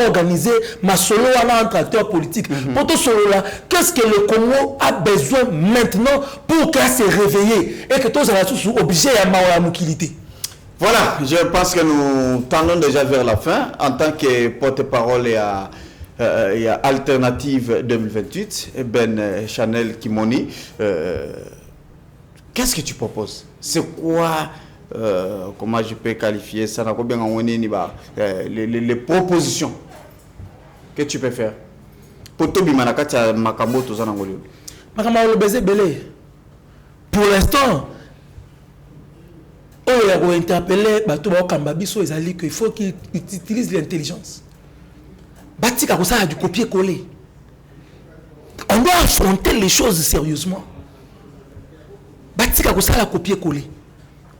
organisé ma solo entre acteurs politiques. Pour tout cela, qu'est-ce que le Congo a besoin maintenant pour qu'il se réveille et que tous sont obligés à la mobilité? Voilà, je pense que nous tendons déjà vers la fin. En tant que porte-parole et à Alternative 2028, Ben Chanel Kimoni, qu'est-ce que tu proposes? C'est quoi, comment je peux qualifier ça, les propositions que tu peux faire pour tout bimanaka makambo tout ça nangolio? Makambo baiser belé. Pour l'instant, on a interpellé bato ba kambabiso ezali qu'il faut qu'ils utilisent l'intelligence. Batika ko ça du copier-coller. On doit affronter les choses sérieusement. Batika ko ça la copier-coller.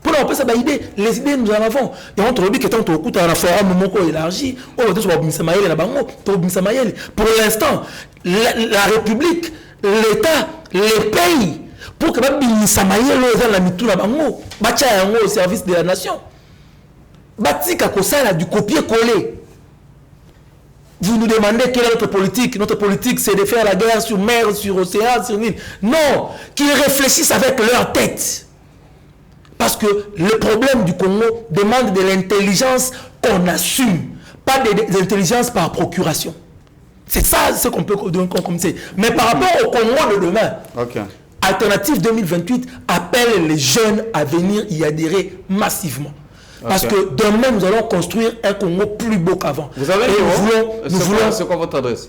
Pour nous ça idée, les idées nous en avons. Et on trouve que tant au coup dans un forum moko élargi, on va sur Bimisamayel na bango, to Bimisamayel. Pour l'instant, la République, l'État, les pays pour que Bimisamayel dans la mitou na bango, bacha yango au service de la nation. Batika ko ça la du copier-coller. Vous nous demandez quelle est notre politique. Notre politique, c'est de faire la guerre sur mer, sur océan, sur île. Non, qu'ils réfléchissent avec leur tête. Parce que le problème du Congo demande de l'intelligence qu'on assume, pas de l'intelligence par procuration. C'est ça ce qu'on peut dire comme ça. Mais par rapport au Congo de demain, Alternative 2028 appelle les jeunes à venir y adhérer massivement. Parce que demain, nous allons construire un Congo plus beau qu'avant. Vous avez c'est quoi votre adresse?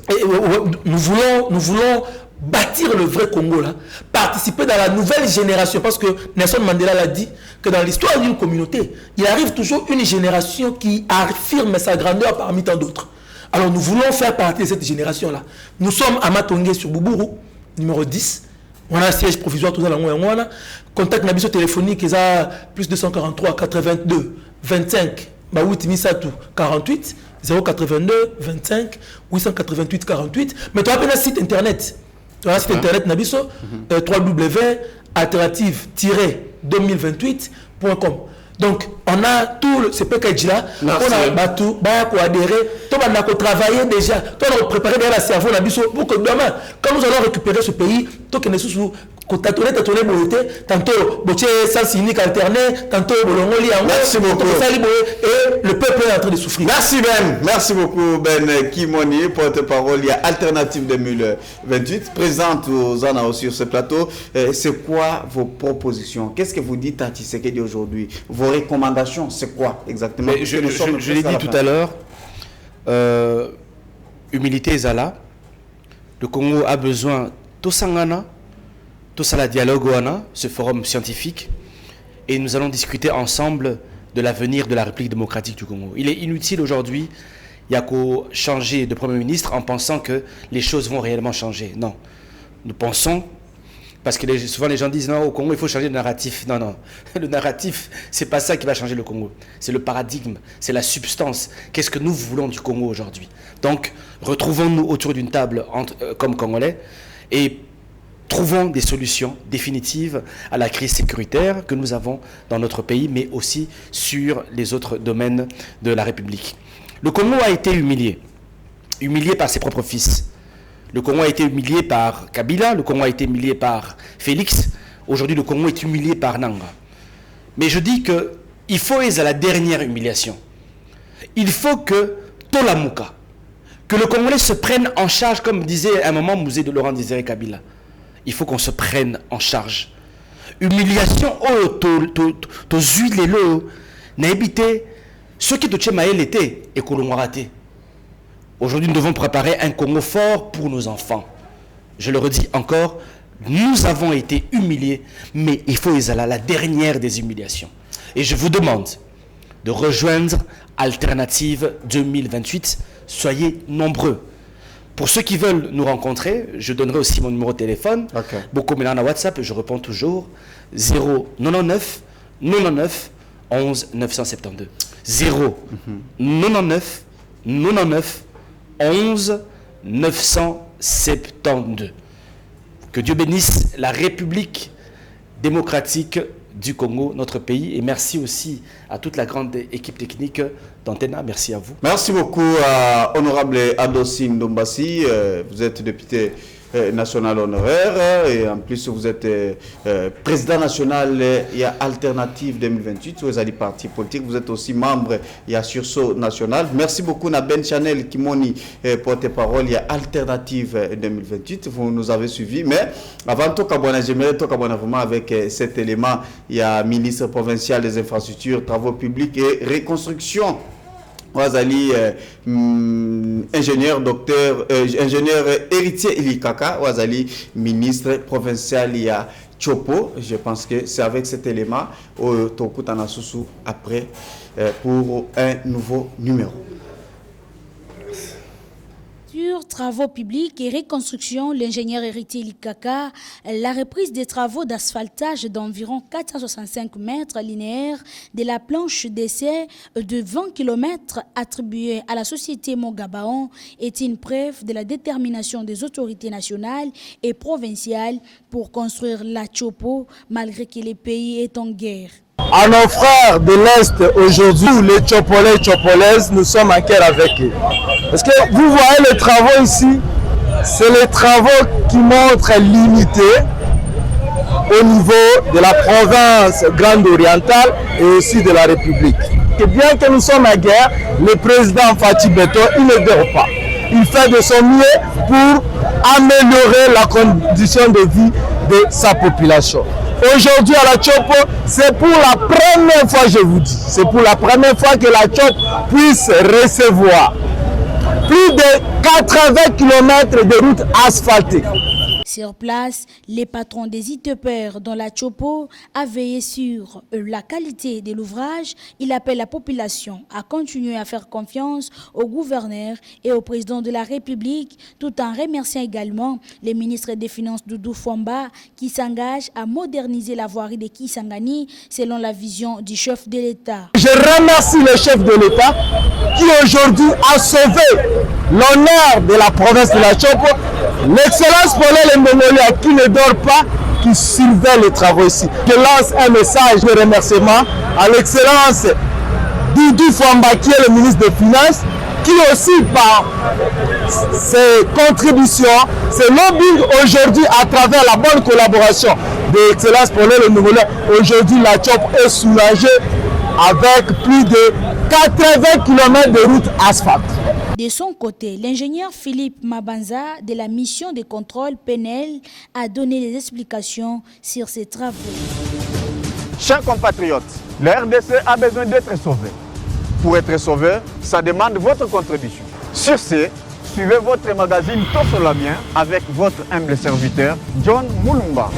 Nous voulons bâtir le vrai Congo là, participer dans la nouvelle génération, parce que Nelson Mandela l'a dit, que dans l'histoire d'une communauté, il arrive toujours une génération qui affirme sa grandeur parmi tant d'autres. Alors nous voulons faire partie de cette génération là. Nous sommes à Matongé sur Boubourou, numéro 10. On a un siège provisoire tout ça là. Contact Nabiso téléphonique, ils ont plus 243 82 25 Misatu 48 082 25 888 48. Mais tu as un site internet. Tu as un site internet Nabiso www.alternative-2028.com. Donc, on a tout ce package là. On a battu, pour adhérer. On a travaillé déjà. On a préparé la cerveau pour que demain, quand nous allons récupérer ce pays, tout que nous sommes tantôt sans unique alterné, tantôt bolongoli. Merci beaucoup. Et le peuple est en train de souffrir. Merci Ben. Merci beaucoup Ben Kimoni, porte-parole. Il y a Alternative 2028. Présente aux Anna sur ce plateau. C'est quoi vos propositions? Qu'est-ce que vous dites à Tshisekedi aujourd'hui? Vos recommandations, c'est quoi exactement? Je l'ai dit tout à l'heure. Humilité Zala. Le Congo a besoin de Sangana. Tout ça, la dialogue ce forum scientifique, et nous allons discuter ensemble de l'avenir de la République démocratique du Congo. Il est inutile aujourd'hui, il y a qu'à changer de Premier ministre en pensant que les choses vont réellement changer. Non, nous pensons, parce que souvent les gens disent non, au Congo il faut changer de narratif. Non, non, le narratif, c'est pas ça qui va changer le Congo. C'est le paradigme, c'est la substance. Qu'est-ce que nous voulons du Congo aujourd'hui? Donc, retrouvons-nous autour d'une table comme Congolais et trouvons des solutions définitives à la crise sécuritaire que nous avons dans notre pays, mais aussi sur les autres domaines de la République. Le Congo a été humilié par ses propres fils. Le Congo a été humilié par Kabila, le Congo a été humilié par Félix. Aujourd'hui, le Congo est humilié par Nanga. Mais je dis qu'il faut à la dernière humiliation. Il faut que Tolamuka, que le Congolais se prenne en charge, comme disait à un moment Mouzé de Laurent Désiré Kabila. Il faut qu'on se prenne en charge. Humiliation, to huile, n'habiter Ce qui de Maël était et que l'on a raté. Aujourd'hui, nous devons préparer un Congo fort pour nos enfants. Je le redis encore, nous avons été humiliés, mais il faut aller à la dernière des humiliations. Et je vous demande de rejoindre Alternative 2028. Soyez nombreux. Pour ceux qui veulent nous rencontrer, je donnerai aussi mon numéro de téléphone. Okay. Beaucoup maintenant à WhatsApp, je réponds toujours. 099 99 11 972. 099 99 11 972. Que Dieu bénisse la République démocratique du Congo, notre pays. Et merci aussi à toute la grande équipe technique d'Antena. Merci à vous. Merci beaucoup à Honorable Adossi Ndombasi. Vous êtes député national honoraire et en plus vous êtes président national il y a Alternative 2028, vous êtes parti politique, vous êtes aussi membre il y a Sursaut national. Merci beaucoup à Ben Chanel Kimoni, porte-parole il y a Alternative 2028, vous nous avez suivi. Mais avant tout, j'aimerais vraiment avec cet élément, il y a ministre provincial des infrastructures, travaux publics et reconstruction. Wazali ingénieur héritier Ilikaka, Wazali ministre provincial ya Chopo. Je pense que c'est avec cet élément au Tokutana Susu après pour un nouveau numéro. Travaux publics et reconstruction, l'ingénieur héritier Ilikaka, la reprise des travaux d'asphaltage d'environ 465 mètres linéaires de la planche d'essai de 20 km attribuée à la société Mogabaon est une preuve de la détermination des autorités nationales et provinciales pour construire la Chopo malgré que le pays est en guerre. À nos frères de l'Est aujourd'hui, les Chopolais, Chopolaises, nous sommes en guerre avec eux. Parce que vous voyez les travaux ici, c'est les travaux qui montrent l'unité au niveau de la province Grande Orientale et aussi de la République. Et bien que nous sommes en guerre, le président Fatih Beto, il ne dort pas. Il fait de son mieux pour améliorer la condition de vie de sa population. Aujourd'hui à la Chopo, c'est pour la première fois, je vous dis, c'est pour la première fois que la Chopo puisse recevoir plus de 80 km de routes asphaltées. Sur place, les patrons des ITEPR dans la Chopo a veillé sur la qualité de l'ouvrage. Il appelle la population à continuer à faire confiance au gouverneur et au président de la République, tout en remerciant également les ministres des Finances Doudou Fwamba qui s'engagent à moderniser la voirie de Kisangani selon la vision du chef de l'État. Je remercie le chef de l'État qui aujourd'hui a sauvé l'honneur de la province de la Chopo, l'excellence Paulin Mbengolia qui ne dort pas, qui surveille les travaux ici. Je lance un message de remerciement à l'excellence Doudou Fwamba qui est le ministre des Finances, qui aussi par ses contributions, ses lobbying aujourd'hui à travers la bonne collaboration de l'excellence Paulin Mbengolia, aujourd'hui la Chopo est soulagée avec plus de 80 km de route asphalte. De son côté, l'ingénieur Philippe Mabanza de la mission de contrôle PNL a donné des explications sur ces travaux. Chers compatriotes, la RDC a besoin d'être sauvée. Pour être sauvé, ça demande votre contribution. Sur ce, suivez votre magazine Tosolamien avec votre humble serviteur John Moulumba.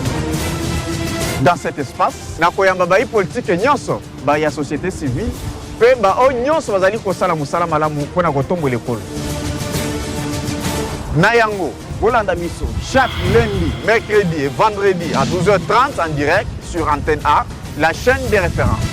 Dans cet espace, nakoyamba bai politique nyonso, bai ya société civile, pe ba o nyonso bazali kosala musala malamu pona kotombola ekolo. Na yango, bolanda biso chaque lundi, mercredi et vendredi à 12h30 en direct sur Antenne A, la chaîne des références.